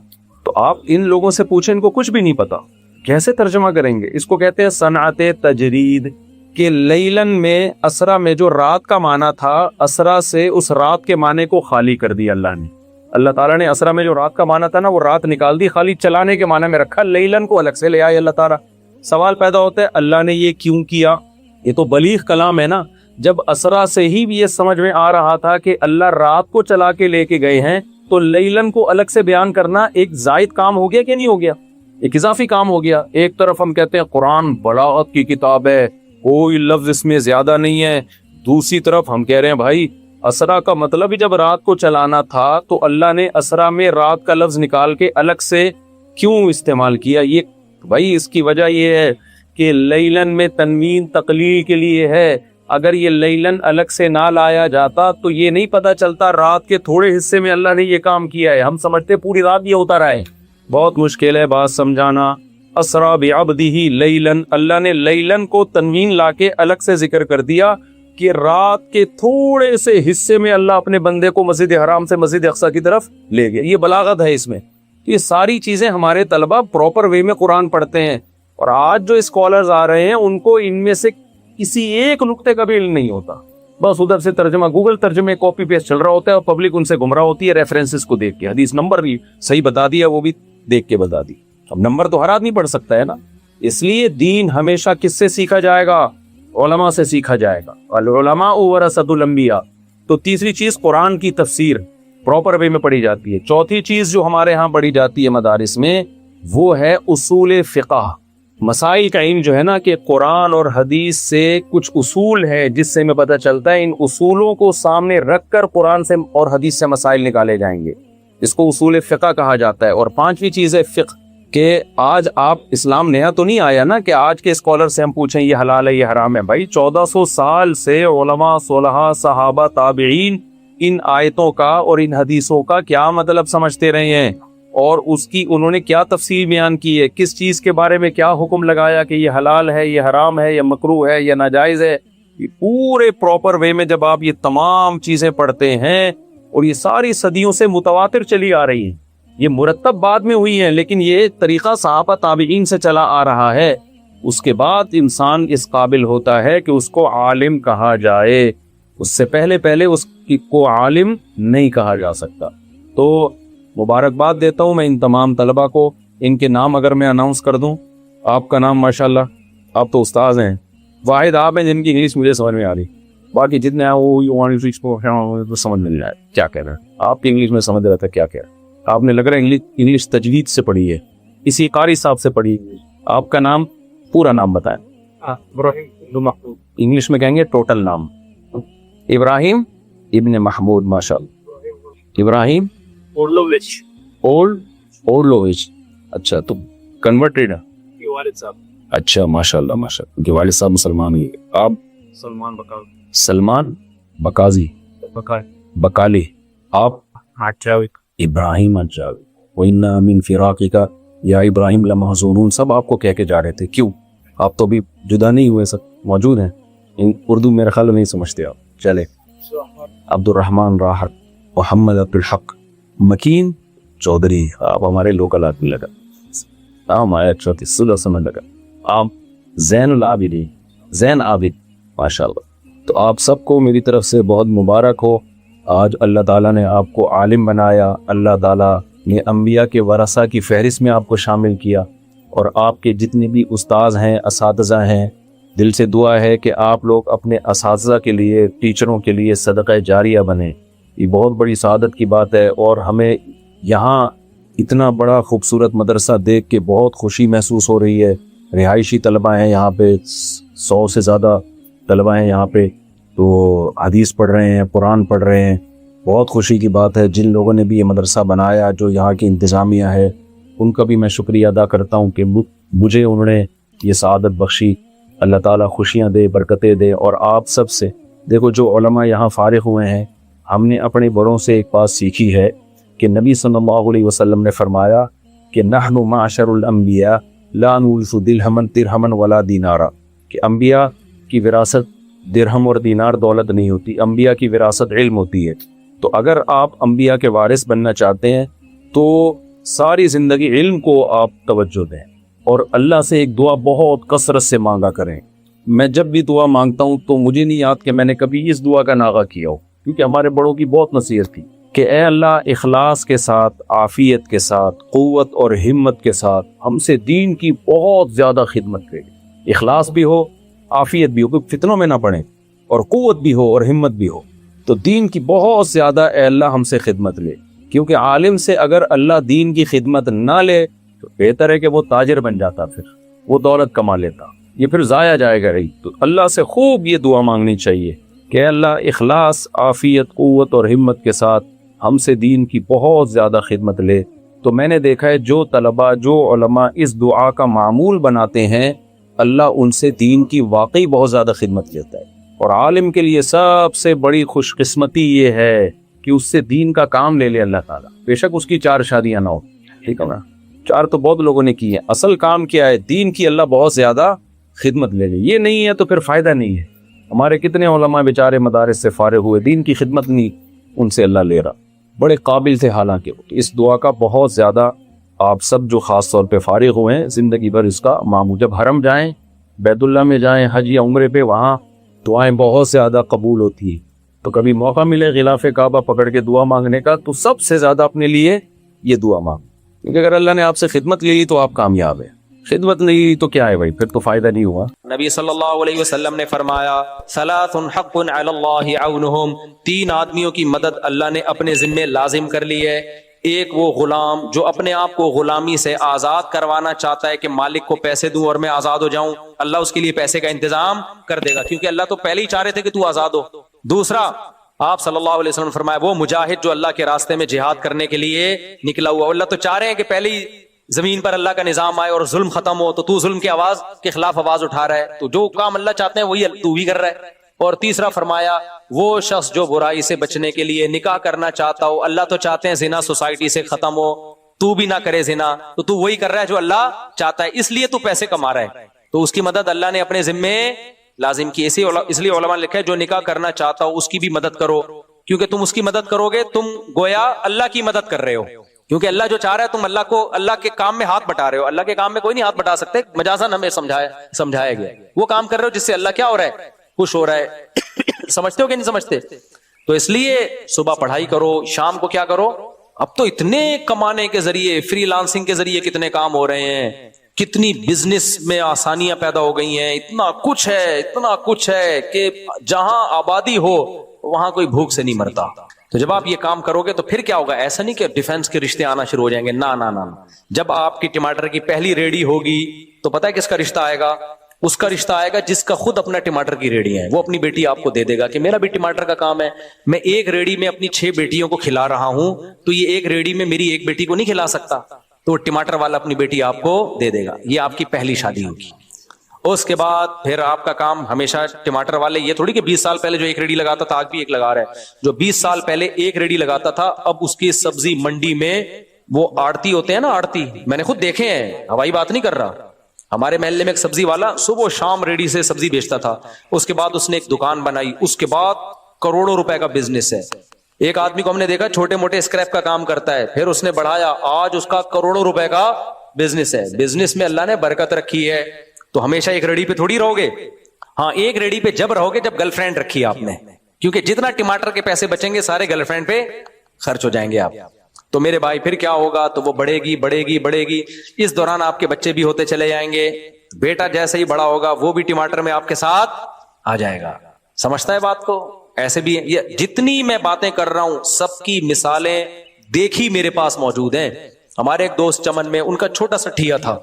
تو آپ ان لوگوں سے پوچھیں، ان کو کچھ بھی نہیں پتا، کیسے ترجمہ کریں گے. اس کو کہتے ہیں صنعت تجرید، کہ لیلن میں اسرا میں جو رات کا معنی تھا، اسرا سے اس رات کے معنی کو خالی کر دیا اللہ نے. اللہ تعالیٰ نے اسرا میں جو رات کا معنی تھا نا وہ رات نکال دی، خالی چلانے کے معنی میں رکھا، لیلن کو الگ سے لے آئے اللہ تعالیٰ. سوال پیدا ہوتا ہے اللہ نے یہ کیوں کیا. یہ تو بلیغ کلام ہے نا. جب اسرا سے ہی بھی یہ سمجھ میں آ رہا تھا کہ اللہ رات کو چلا کے لے کے گئے ہیں، تو لیلن کو الگ سے بیان کرنا ایک زائد کام ہو گیا کہ نہیں ہو گیا، ایک اضافی کام ہو گیا. ایک طرف ہم کہتے ہیں قرآن بلاغت کی کتاب ہے، کوئی لفظ اس میں زیادہ نہیں ہے، دوسری طرف ہم کہہ رہے ہیں بھائی اسرا کا مطلب ہی جب رات کو چلانا تھا تو اللہ نے اسرا میں رات کا لفظ نکال کے الگ سے کیوں استعمال کیا. یہ بھائی اس کی وجہ یہ ہے کہ لیلن میں تنوین تقلیل کے لیے ہے. اگر یہ لیلن الگ سے نہ لایا جاتا تو یہ نہیں پتا چلتا رات کے تھوڑے حصے میں اللہ نے یہ کام کیا ہے. ہم سمجھتے پوری رات یہ ہوتا رہا ہے. بہت مشکل ہے بات سمجھانا. اسرا بعبدہ لیلن، اللہ نے لیلن کو تنوین لا کے الگ سے ذکر کر دیا کہ رات کے تھوڑے سے حصے میں اللہ اپنے بندے کو مسجد حرام سے مسجد اقصی کی طرف لے گیا. یہ بلاغت ہے اس میں. یہ ساری چیزیں ہمارے طلبہ پراپر وے میں قرآن پڑھتے ہیں، اور آج جو اسکالرز آ رہے ہیں ان کو ان میں سے کسی ایک نقطے کا بھی علم نہیں ہوتا. بس ادھر سے ترجمہ، گوگل ترجمے کاپی پیسٹ چل رہا ہوتا ہے اور پبلک ان سے گمراہ ہوتی ہے ریفرنسز کو دیکھ کے. حدیث نمبر بھی صحیح بتا دیا، وہ بھی دیکھ کے بتا دی. اب نمبر تو ہر آدمی پڑھ سکتا ہے نا. اس لیے دین ہمیشہ کس سے سیکھا جائے گا؟ علماء سے سیکھا جائے گا. العلماء ورثۃ الانبیاء. تو تیسری چیز قرآن کی تفسیر پراپر وے میں پڑھی جاتی ہے. چوتھی چیز جو ہمارے ہاں پڑھی جاتی ہے مدارس میں وہ ہے اصول فقہ. مسائل کا علم جو ہے نا کہ قرآن اور حدیث سے کچھ اصول ہے جس سے ہمیں پتہ چلتا ہے، ان اصولوں کو سامنے رکھ کر قرآن سے اور حدیث سے مسائل نکالے جائیں گے، اس کو اصول فقہ کہا جاتا ہے۔ اور پانچویں چیز ہے فقہ، کہ آج آپ اسلام نیا تو نہیں آیا نا کہ آج کے اسکالر سے ہم پوچھیں یہ حلال ہے یہ حرام ہے۔ بھائی 1400 سال سے علماء، صلحاء، صحابہ، تابعین ان آیتوں کا اور ان حدیثوں کا کیا مطلب سمجھتے رہے ہیں، اور اس کی انہوں نے کیا تفصیل بیان کی ہے، کس چیز کے بارے میں کیا حکم لگایا کہ یہ حلال ہے، یہ حرام ہے، یہ مکروہ ہے، یہ ناجائز ہے۔ یہ پورے پراپر وے میں جب آپ یہ تمام چیزیں پڑھتے ہیں، اور یہ ساری صدیوں سے متواتر چلی آ رہی ہیں، یہ مرتب بعد میں ہوئی ہیں، لیکن یہ طریقہ صحابہ تابعین سے چلا آ رہا ہے، اس کے بعد انسان اس قابل ہوتا ہے کہ اس کو عالم کہا جائے، اس سے پہلے اس کو عالم نہیں کہا جا سکتا۔ تو مبارکباد دیتا ہوں میں ان تمام طلبہ کو، ان کے نام اگر میں اناؤنس کر دوں، آپ کا نام ماشاءاللہ، آپ تو استاذ ہیں، واحد آپ ہیں جن کی انگلش مجھے سمجھ میں آ رہی، باقی جتنے ہیں وہ سمجھ میں نہیں آئے کیا کہہ رہے ہیں، آپ کی انگلش میں سمجھ رہا تھا کیا کہہ رہے ہیں، آپ نے لگ رہا ہے انگلش تجوید سے پڑھی ہے، اسی قاری صاحب سے پڑھی ہے۔ آپ کا نام، پورا نام بتائیں۔ انگلش میں کہیں گے ٹوٹل نام۔ ابراہیم ابن محمود، ماشاءاللہ۔ ابراہیم اورلووچ، اچھا تو کنورٹڈ ہے والد صاحب؟ اچھا ماشاءاللہ ماشاءاللہ، ان کے والد صاحب مسلمان ہیں۔ آپ؟ سلمان بکازی بکالی۔ آپ؟ ابراہیم اجاوی۔ وَإِنَّا مِن فِرَاقِكَ یا ابراہیم لَمَحْزُونُونَ، سب آپ کو کہہ کے جا رہے تھے، کیوں؟ آپ تو بھی جدا نہیں ہوئے، سب موجود ہیں۔ اردو میرے خیال نہیں سمجھتے آپ، چلے۔ عبد الرحمن راحت، محمد عبدالحق مکین چودھری، آپ ہمارے لوکل آدمی لگا، نام آیا چوتھی صلح سمجھ لگا۔ آپ زین العابدین، زین عابد، ماشاءاللہ۔ تو آپ سب کو میری طرف سے بہت مبارک ہو، آج اللہ تعالیٰ نے آپ کو عالم بنایا، اللہ تعالیٰ نے انبیاء کے ورثہ کی فہرست میں آپ کو شامل کیا، اور آپ کے جتنے بھی استاذ ہیں، اساتذہ ہیں، دل سے دعا ہے کہ آپ لوگ اپنے اساتذہ کے لیے، ٹیچروں کے لیے صدقہ جاریہ بنیں، یہ بہت بڑی سعادت کی بات ہے۔ اور ہمیں یہاں اتنا بڑا خوبصورت مدرسہ دیکھ کے بہت خوشی محسوس ہو رہی ہے، رہائشی طلبہ ہیں یہاں پہ، 100 سے زیادہ طلبہ ہیں یہاں پہ، تو حدیث پڑھ رہے ہیں، قرآن پڑھ رہے ہیں، بہت خوشی کی بات ہے۔ جن لوگوں نے بھی یہ مدرسہ بنایا، جو یہاں کی انتظامیہ ہے، ان کا بھی میں شکریہ ادا کرتا ہوں کہ مجھے انہوں نے یہ سعادت بخشی۔ اللہ تعالیٰ خوشیاں دے، برکتیں دے۔ اور آپ سب سے دیکھو، جو علماء یہاں فارغ ہوئے ہیں، ہم نے اپنے بڑوں سے ایک بات سیکھی ہے کہ نبی صلی اللہ علیہ وسلم نے فرمایا کہ نحن معاشر الانبیاء لا نورث درہما درہما ولا دینارا، کہ انبیاء کی وراثت درہم اور دینار دولت نہیں ہوتی، انبیاء کی وراثت علم ہوتی ہے۔ تو اگر آپ انبیاء کے وارث بننا چاہتے ہیں تو ساری زندگی علم کو آپ توجہ دیں، اور اللہ سے ایک دعا بہت کثرت سے مانگا کریں۔ میں جب بھی دعا مانگتا ہوں تو مجھے نہیں یاد کہ میں نے کبھی اس دعا کا ناغہ کیا ہو، کیونکہ ہمارے بڑوں کی بہت نصیحت تھی کہ اے اللہ، اخلاص کے ساتھ، عافیت کے ساتھ، قوت اور ہمت کے ساتھ ہم سے دین کی بہت زیادہ خدمت کرے، اخلاص بھی ہو، عافیت بھی ہو، کہ فتنوں میں نہ پڑیں، اور قوت بھی ہو اور ہمت بھی ہو، تو دین کی بہت زیادہ اے اللہ ہم سے خدمت لے، کیونکہ عالم سے اگر اللہ دین کی خدمت نہ لے تو بہتر ہے کہ وہ تاجر بن جاتا، پھر وہ دولت کما لیتا، یہ پھر ضائع جائے گا رہی۔ تو اللہ سے خوب یہ دعا مانگنی چاہیے کہ اے اللہ، اخلاص، عافیت، قوت اور ہمت کے ساتھ ہم سے دین کی بہت زیادہ خدمت لے۔ تو میں نے دیکھا ہے جو طلباء، جو علماء اس دعا کا معمول بناتے ہیں، اللہ ان سے دین کی واقعی بہت زیادہ خدمت لیتا ہے۔ اور عالم کے لیے سب سے بڑی خوش قسمتی یہ ہے کہ اس سے دین کا کام لے لے اللہ تعالیٰ، بے شک اس کی 4 شادیاں نہ ہو، ٹھیک ہے نا، 4 تو بہت لوگوں نے کی ہیں، اصل کام کیا ہے؟ دین کی اللہ بہت زیادہ خدمت لے لے، یہ نہیں ہے تو پھر فائدہ نہیں ہے۔ ہمارے کتنے علماء بیچارے مدارس سے فارغ ہوئے، دین کی خدمت نہیں ان سے اللہ لے رہا، بڑے قابل تھے حالانکہ۔ اس دعا کا بہت زیادہ آپ سب جو خاص طور پہ فارغ ہوئے ہیں، زندگی بھر اس کا معمول، جب حرم جائیں، بیت اللہ میں جائیں، حج یا عمرے پہ، وہاں دعائیں بہت زیادہ قبول ہوتی ہیں۔ تو کبھی موقع ملے غلاف کعبہ پکڑ کے دعا مانگنے کا، تو سب سے زیادہ اپنے لیے یہ دعا مانگ، کیونکہ اگر اللہ نے آپ سے خدمت لے لی تو آپ کامیاب ہیں، خدمت نہیں لی تو کیا ہے بھائی، پھر تو فائدہ نہیں ہوا۔ نبی صلی اللہ علیہ وسلم نے فرمایا، ثلاث حق علی اللہ عونہم، 3 آدمیوں کی مدد اللہ نے اپنے ذمے لازم کر لی ہے۔ ایک وہ غلام جو اپنے آپ کو غلامی سے آزاد کروانا چاہتا ہے کہ مالک کو پیسے دوں اور میں آزاد ہو جاؤں، اللہ اس کے لیے پیسے کا انتظام کر دے گا، کیونکہ اللہ تو پہلے ہی چاہ رہے تھے کہ تو آزاد ہو۔ دوسرا، آپ صلی اللہ علیہ وسلم نے فرمایا وہ مجاہد جو اللہ کے راستے میں جہاد کرنے کے لیے نکلا ہوا، اللہ تو چاہ رہے ہیں کہ پہلے ہی زمین پر اللہ کا نظام آئے اور ظلم ختم ہو، تو ظلم کی آواز کے خلاف آواز اٹھا رہا ہے، تو جو کام اللہ چاہتے ہیں وہی تو بھی کر رہا ہے۔ اور تیسرا فرمایا وہ شخص جو برائی سے بچنے کے لیے نکاح کرنا چاہتا ہو، اللہ تو چاہتے ہیں زنا سوسائٹی سے ختم ہو، تو بھی نہ کرے زنا، تو تو وہی کر رہا ہے جو اللہ چاہتا ہے، اس لیے تو پیسے کما رہا ہے، تو اس کی مدد اللہ نے اپنے ذمے لازم کی۔ اس لیے علماء نے لکھا ہے جو نکاح کرنا چاہتا ہو اس کی بھی مدد کرو، کیونکہ تم اس کی مدد کرو گے تم گویا اللہ کی مدد کر رہے ہو، کیونکہ اللہ جو چاہ رہا ہے تم اللہ کے کام میں ہاتھ بٹا رہے ہو، اللہ کے کام میں کوئی نہیں ہاتھ بٹا سکتے، مجازاً ہمیں سمجھایا گیا وہ کام کر رہے ہو جس سے اللہ کیا ہو رہا ہے، خوش ہو رہا ہے۔ سمجھتے ہو کہ نہیں سمجھتے؟ تو اس لیے صبح پڑھائی کرو، شام کو کیا کرو، اب تو اتنے کمانے کے ذریعے، فری لانسنگ کے ذریعے کتنے کام ہو رہے ہیں، کتنی بزنس میں آسانیاں پیدا ہو گئی ہیں، اتنا کچھ ہے کہ جہاں آبادی ہو وہاں کوئی بھوک سے نہیں مرتا۔ تو جب آپ یہ کام کرو گے تو پھر کیا ہوگا، ایسا نہیں کہ ڈیفنس کے رشتے آنا شروع ہو جائیں گے، نہ، جب آپ کی ٹماٹر کی پہلی ریڈی ہوگی تو پتہ ہے کس کا رشتہ آئے گا، اس کا رشتہ آئے گا جس کا خود اپنا ٹماٹر کی ریڈی ہے، وہ اپنی بیٹی آپ کو دے دے گا کہ میرا بھی ٹماٹر کا کام ہے، میں ایک ریڈی میں اپنی 6 بیٹیوں کو کھلا رہا ہوں، تو یہ ایک ریڈی میں میری ایک بیٹی کو نہیں کھلا سکتا، تو ٹماٹر والا اپنی بیٹی آپ کو دے دے گا، یہ آپ کی پہلی شادی ہوگی۔ اس کے بعد پھر آپ کا کام ہمیشہ ٹماٹر والے، یہ تھوڑی کہ 20 سال پہلے جو ایک ریڈی لگاتا تھا آج بھی ایک لگا رہا ہے، جو 20 سال پہلے ایک ریڈی لگاتا تھا اب اس کی سبزی منڈی میں وہ آڑتی ہوتے ہیں نا، آڑتی میں نے خود دیکھے ہیں، ہوائی بات نہیں کر رہا، ہمارے محلے میں ایک سبزی والا صبح و شام ریڈی سے سبزی بیچتا تھا، اس کے بعد اس نے ایک دکان بنائی، اس کے بعد کروڑوں روپے کا بزنس ہے۔ ایک آدمی کو ہم نے دیکھا چھوٹے موٹے اسکریپ کا کام کرتا ہے، پھر اس نے بڑھایا، آج اس کا کروڑوں روپے کا بزنس ہے۔ بزنس میں اللہ نے برکت رکھی ہے، تو ہمیشہ ایک ریڈی پہ تھوڑی رہو گے، ہاں ایک ریڈی پہ جب رہو گے جب گرل فرینڈ رکھی آپ نے، کیونکہ جتنا ٹماٹر کے پیسے بچیں گے سارے گرل فرینڈ پہ خرچ ہو جائیں گے آپ، تو میرے بھائی پھر کیا ہوگا، تو وہ بڑھے گی، اس دوران آپ کے بچے بھی ہوتے چلے جائیں گے، بیٹا جیسے ہی بڑا ہوگا وہ بھی ٹماٹر میں آپ کے ساتھ آ جائے گا۔ سمجھتا ہے بات کو؟ ایسے بھی یہ جتنی میں باتیں کر رہا ہوں سب کی مثالیں دیکھی میرے پاس موجود ہیں۔ ہمارے ایک دوست چمن میں، ان کا چھوٹا سا ٹھیا تھا،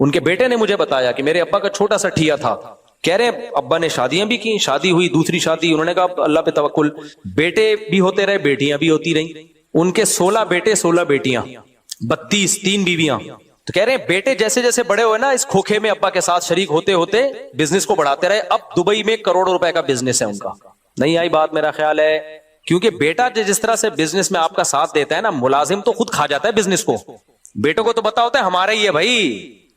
ان کے بیٹے نے مجھے بتایا کہ میرے ابا کا چھوٹا سا ٹھیا تھا، کہہ رہے ابا نے شادیاں بھی کی، شادی ہوئی، دوسری شادی، انہوں نے کہا اللہ پہ توکل، بیٹے بھی ہوتے رہے بیٹیاں بھی ہوتی رہیں، ان کے 16 بیٹے 16 بیٹیاں، 32، 3 بیویاں۔ تو کہہ رہے ہیں بیٹے جیسے جیسے بڑے ہوئے نا اس کھوکھے میں ابا کے ساتھ شریک ہوتے ہوتے بزنس کو بڑھاتے رہے، اب دبئی میں کروڑوں روپے کا بزنس ہے ان کا۔ نہیں آئی بات میرا خیال ہے، کیونکہ بیٹا جس طرح سے بزنس میں آپ کا ساتھ دیتا ہے نا، ملازم تو خود کھا جاتا ہے بزنس کو، بیٹوں کو تو پتا ہوتا ہے ہمارا ہی ہے بھائی،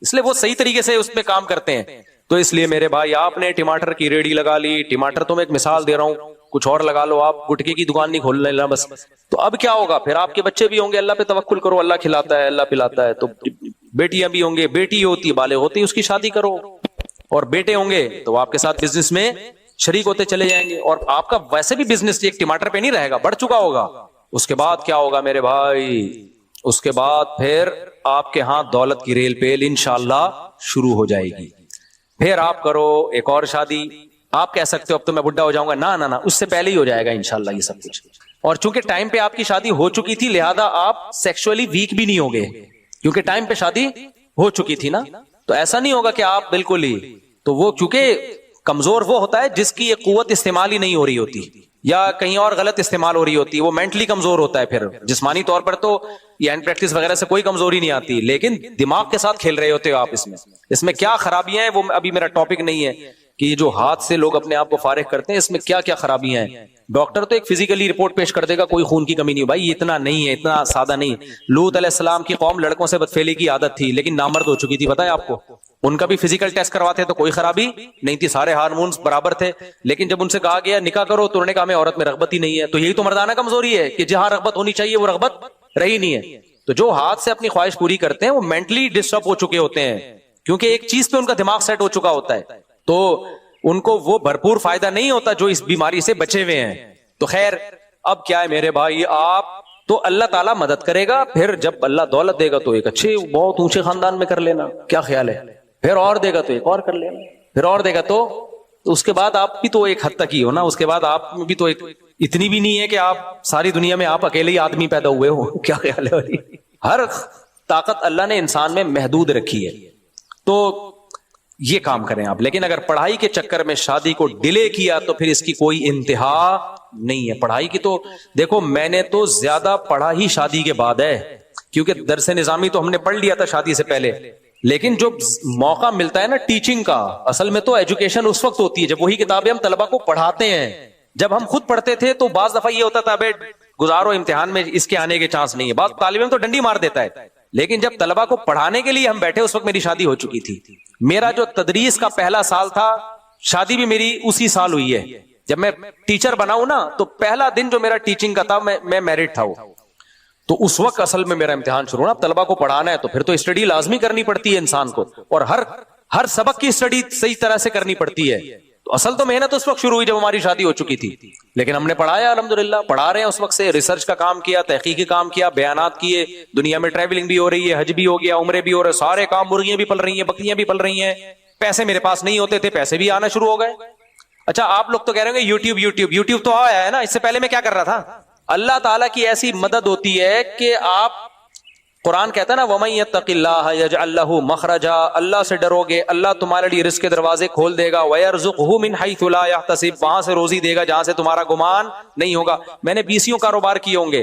اس لیے وہ صحیح طریقے سے اس پہ کام کرتے ہیں۔ تو اس لیے میرے بھائی آپ نے ٹماٹر کی ریڈی لگا لی، ٹماٹر تو میں ایک مثال دے رہا ہوں، کچھ اور لگا لو، آپ گٹکے کی دکان نہیں کھول لینا بس۔ تو اب کیا ہوگا، پھر آپ کے بچے بھی ہوں گے، اللہ پہ توکل کرو، اللہ کھلاتا ہے اللہ پلاتا ہے، تو بیٹیاں بھی ہوں گے، بیٹی ہوتی بالغ ہوتی اس کی شادی کرو، اور بیٹے ہوں گے تو آپ کے ساتھ بزنس میں شریک ہوتے چلے جائیں گے، اور آپ کا ویسے بھی بزنس ایک ٹماٹر پہ نہیں رہے گا، بڑھ چکا ہوگا۔ اس کے بعد کیا ہوگا میرے بھائی، اس کے بعد پھر آپ کے ہاں دولت کی ریل پیل انشاءاللہ شروع ہو جائے گی، پھر آپ کرو ایک اور شادی۔ آپ کہہ سکتے ہو اب تو میں بڈھا ہو جاؤں گا، نہ اس سے پہلے ہی ہو جائے گا انشاءاللہ یہ سب کچھ، اور چونکہ ٹائم پہ آپ کی شادی ہو چکی تھی لہذا آپ سیکشولی ویک بھی نہیں ہوگے، کیونکہ ٹائم پہ شادی ہو چکی تھی نا، تو ایسا نہیں ہوگا کہ آپ بالکل ہی، تو وہ چونکہ کمزور وہ ہوتا ہے جس کی یہ قوت استعمال ہی نہیں ہو رہی ہوتی، یا کہیں اور غلط استعمال ہو رہی ہوتی ہے، وہ مینٹلی کمزور ہوتا ہے، پھر جسمانی طور پر تو یہ ہینڈ پریکٹس وغیرہ سے کوئی کمزوری نہیں آتی، لیکن دماغ کے ساتھ کھیل رہے ہوتے ہو آپ، اس میں کیا خرابیاں ہیں وہ ابھی میرا ٹاپک نہیں ہے کہ یہ جو ہاتھ سے لوگ اپنے آپ کو فارغ کرتے ہیں اس میں کیا کیا خرابیاں ہیں۔ ڈاکٹر تو ایک فزیکلی رپورٹ پیش کر دے گا کوئی خون کی کمی نہیں، بھائی اتنا نہیں ہے، اتنا سادہ نہیں۔ لوط علیہ السلام کی قوم لڑکوں سے بدفعلی کی عادت تھی لیکن نامرد ہو چکی تھی، پتہ ہے آپ کو، ان کا بھی فزیکل ٹیسٹ کرواتے تو کوئی خرابی نہیں تھی، سارے ہارمونز برابر تھے، لیکن جب ان سے کہا گیا نکاح کرو تو انہوں نے کہا ہمیں عورت میں رغبت ہی نہیں ہے۔ تو یہی تو مردانہ کمزوری ہے کہ جہاں رغبت ہونی چاہیے وہ رغبت رہی نہیں ہے۔ تو جو ہاتھ سے اپنی خواہش پوری کرتے ہیں وہ مینٹلی ڈسٹرب ہو چکے ہوتے ہیں، کیونکہ ایک چیز پہ ان کا دماغ سیٹ ہو چکا ہوتا ہے، تو ان کو وہ بھرپور فائدہ نہیں ہوتا جو اس بیماری سے بچے ہوئے ہیں۔ تو خیر اب کیا ہے میرے بھائی، آپ تو اللہ تعالیٰ مدد کرے گا، پھر جب اللہ دولت دے گا تو ایک اچھے بہت اونچے خاندان میں کر لینا، کیا خیال ہے، پھر اور دے گا تو ایک اور کر لینا، پھر اور دے گا تو اس کے بعد آپ بھی تو ایک حد تک ہی ہو نا، اس کے بعد آپ میں بھی تو ایک اتنی بھی نہیں ہے کہ آپ ساری دنیا میں آپ اکیلے ہی آدمی پیدا ہوئے ہو. کیا خیال ہے بھائی؟ ہر طاقت اللہ نے انسان میں محدود رکھی ہے. تو یہ کام کریں آپ. لیکن اگر پڑھائی کے چکر میں شادی کو ڈیلے کیا تو پھر اس کی کوئی انتہا نہیں ہے. پڑھائی کی تو دیکھو میں نے تو زیادہ پڑھا ہی شادی کے بعد ہے, کیونکہ درس نظامی تو ہم نے پڑھ لیا تھا شادی سے پہلے. لیکن جو موقع ملتا ہے نا ٹیچنگ کا, اصل میں تو ایجوکیشن اس وقت ہوتی ہے جب وہی کتابیں ہم طلبہ کو پڑھاتے ہیں. جب ہم خود پڑھتے تھے تو بعض دفعہ یہ ہوتا تھا بے گزارو امتحان میں اس کے آنے کے چانس نہیں ہے, بعض طالب علم تو ڈنڈی مار دیتا ہے. لیکن جب طلبہ کو پڑھانے کے لیے ہم بیٹھے اس وقت میری شادی ہو چکی تھی. میرا جو تدریس کا پہلا سال تھا, شادی بھی میری اسی سال ہوئی ہے. جب میں ٹیچر بناؤں نا تو پہلا دن جو میرا ٹیچنگ کا تھا میں میرٹ تھا, تو اس وقت اصل میں میرا امتحان شروع ہونا. اب طلبہ کو پڑھانا ہے تو پھر تو اسٹڈی لازمی کرنی پڑتی ہے انسان کو, اور ہر سبق کی اسٹڈی صحیح طرح سے کرنی پڑتی ہے. تو اصل تو محنت اس وقت شروع ہوئی جب ہماری شادی ہو چکی تھی. لیکن ہم نے پڑھایا الحمدللہ, پڑھا رہے ہیں اس وقت سے, ریسرچ کا کام کیا, تحقیقی کام کیا, بیانات کیے, دنیا میں ٹریولنگ بھی ہو رہی ہے, حج بھی ہو گیا, عمرے بھی ہو رہے, سارے کام, مرغیاں بھی پل رہی ہیں, بکریاں بھی پل رہی ہیں. پیسے میرے پاس نہیں ہوتے تھے, پیسے بھی آنا شروع ہو گئے. اچھا آپ لوگ تو کہہ رہے ہوں گے یوٹیوب تو آیا ہے نا, اس سے پہلے میں کیا کر رہا تھا؟ اللہ تعالیٰ کی ایسی مدد ہوتی ہے کہ آپ, قرآن کہتا ہے نا وَمَن يَتَّقِ اللَّهَ يَجْعَل لَّهُ مَخْرَجًا, اللہ سے ڈرو گے اللہ تمہارے لیے رزق کے دروازے کھول دے گا, وَيَرْزُقْهُ مِنْ حَيْثُ لَا يَحْتَسِبُ, وہاں سے روزی دے گا جہاں سے تمہارا گمان نہیں ہوگا. میں نے 20 کاروبار کیے ہوں گے,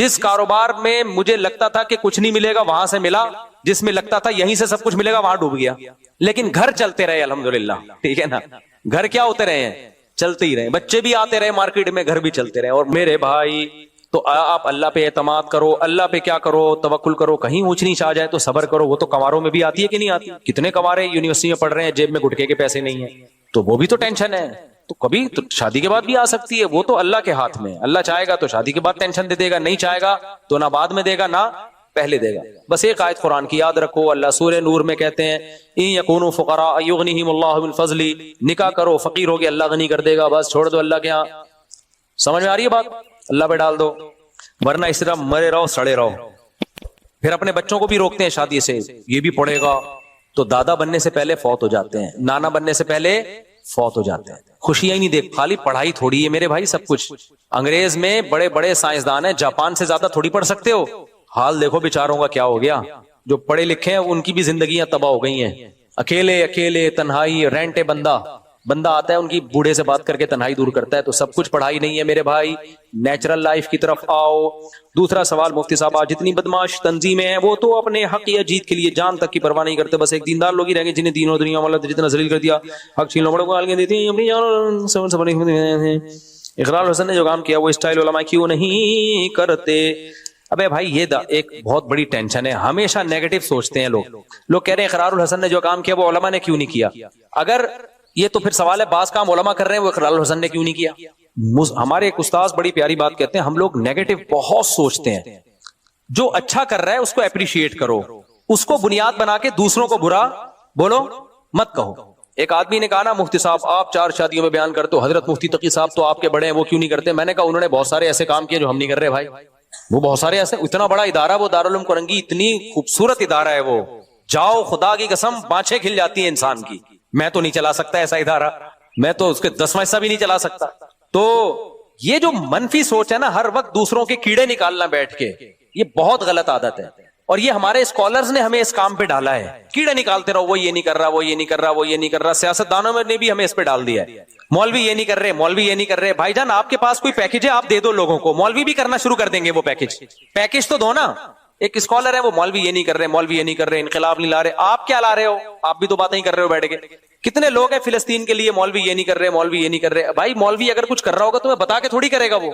جس کاروبار میں مجھے لگتا تھا کہ کچھ نہیں ملے گا وہاں سے ملا, جس میں لگتا تھا یہیں سے سب کچھ ملے گا وہاں ڈوب گیا. لیکن گھر چلتے رہے الحمدللہ, ٹھیک ہے نا. گھر کیا ہوتے رہے ہیں, چلتے ہی رہے, بچے بھی آتے رہے مارکیٹ میں, گھر بھی چلتے رہے. اور میرے بھائی تو آپ اللہ پہ اعتماد کرو, اللہ پہ کیا کرو, توکل کرو. کہیں اونچ نیچ آ جائے تو صبر کرو. وہ تو کنواروں میں بھی آتی ہے کہ نہیں آتی؟ کتنے کنوارے یونیورسٹی میں پڑھ رہے ہیں, جیب میں گٹکے کے پیسے نہیں ہیں, تو وہ بھی تو ٹینشن ہے. تو کبھی تو شادی کے بعد بھی آ سکتی ہے, وہ تو اللہ کے ہاتھ میں. اللہ چاہے گا تو شادی کے بعد ٹینشن دے دے گا, نہیں چاہے گا تو نہ بعد میں دے گا نہ پہلے دے گا. بس ایک آیت قرآن کی یاد رکھو, اللہ سورہ نور میں کہتے ہیں ان یکونوا فقراء یغنیہم اللہ من فضلہ, نکاح کرو فقیر ہو گے اللہ غنی کر دے گا, بس چھوڑ دو اللہ کے ہاں. سمجھ میں آ رہی ہے بات؟ اللہ پہ ڈال دو, ورنہ اس طرح مرے رہو سڑے رہو. پھر اپنے بچوں کو بھی روکتے ہیں شادی سے, یہ بھی پڑھے گا, تو دادا بننے سے پہلے فوت ہو جاتے ہیں, نانا بننے سے پہلے فوت ہو جاتے ہیں. خوشیاں ہی نہیں دیکھ, خالی پڑھائی تھوڑی ہے میرے بھائی سب کچھ. انگریز میں بڑے بڑے سائنسدان ہیں, جاپان سے زیادہ تھوڑی پڑھ سکتے ہو. حال دیکھو بیچاروں کا کیا ہو گیا, جو پڑھے لکھے ہیں ان کی بھی زندگیاں تباہ ہو گئی ہیں. اکیلے تنہائی, رینٹے بندہ آتا ہے ان کی بوڑھے سے بات کر کے تنہائی دور کرتا ہے. تو سب کچھ پڑھائی نہیں ہے میرے بھائی, نیچرل لائف کی طرف آؤ. دوسرا سوال مفتی صاحب, جتنی بدماش تنظیمیں ہیں وہ تو اپنے حق یا جیت کے لیے جان تک کی پرواہ نہیں کرتے, بس ایک دیندار لوگ ہی رہیں گے جنہیں دین اور دنیا والا جتنا ذلیل کر دیا, حق چھین لو بڑوں کو گالیاں دیتی ہیں. اقرار حسن نے جو کام کیا وہ اسٹائل علماء کیوں نہیں کرتے؟ ابے بھائی یہ ایک بہت بڑی ٹینشن ہے, ہمیشہ نیگیٹو سوچتے ہیں لوگ کہہ رہے ہیں اقرار الحسن نے جو کام کیا وہ علماء نے کیوں نہیں کیا. اگر یہ تو پھر سوال ہے, بعض کام علماء کر رہے ہیں وہ اقرار الحسن نے کیوں نہیں کیا. ہمارے ایک استاذ بڑی پیاری بات کہتے ہیں, ہم لوگ نیگیٹو بہت سوچتے ہیں. جو اچھا کر رہا ہے اس کو اپریشیٹ کرو, اس کو بنیاد بنا کے دوسروں کو برا بولو مت کہو. ایک آدمی نے کہا نا مفتی صاحب آپ 4 شادیوں میں بیان کرتے ہو, حضرت مفتی تقی صاحب تو آپ کے بڑے ہیں وہ کیوں نہیں کرتے؟ میں نے کہا انہوں نے بہت سارے ایسے کام کیے جو ہم نہیں کر رہے بھائی. وہ بہت سارے ایسے, اتنا بڑا ادارہ وہ دارالعلوم کرنگی, اتنی خوبصورت ادارہ ہے وہ, جاؤ خدا کی قسم بانچیں کھل جاتی ہیں انسان کی. میں تو نہیں چلا سکتا ایسا ادارہ, میں تو اس کے 10واں حصہ بھی نہیں چلا سکتا. تو یہ جو منفی سوچ ہے نا, ہر وقت دوسروں کے کیڑے نکالنا بیٹھ کے, یہ بہت غلط عادت ہے. اور یہ ہمارے اسکالرز نے ہمیں اس کام پہ ڈالا ہے, کیڑے نکالتے رہو, وہ یہ نہیں کر رہا, وہ یہ نہیں کر رہا, وہ یہ نہیں کر رہا. سیاستدانوں نے بھی ہمیں اس پہ ڈال دیا ہے, مولوی یہ نہیں کر رہے, مولوی یہ نہیں کر رہے. بھائی جان آپ کے پاس کوئی پیکج ہے آپ دے دو لوگوں کو, مولوی بھی کرنا شروع کر دیں گے. وہ پیکج تو دو نا. ایک اسکالر ہے وہ مولوی یہ نہیں کر رہے, مولوی یہ نہیں کر رہے, انقلاب نہیں لا رہے. آپ کیا لا رہے ہو؟ آپ بھی تو باتیں ہی کر رہے ہو بیٹھ کے. کتنے لوگ ہیں فلسطین کے لیے, مولوی یہ نہیں کر رہے, مولوی یہ نہیں کر رہے. بھائی مولوی اگر کچھ کر رہا ہوگا تو میں بتا کے تھوڑی کرے گا, وہ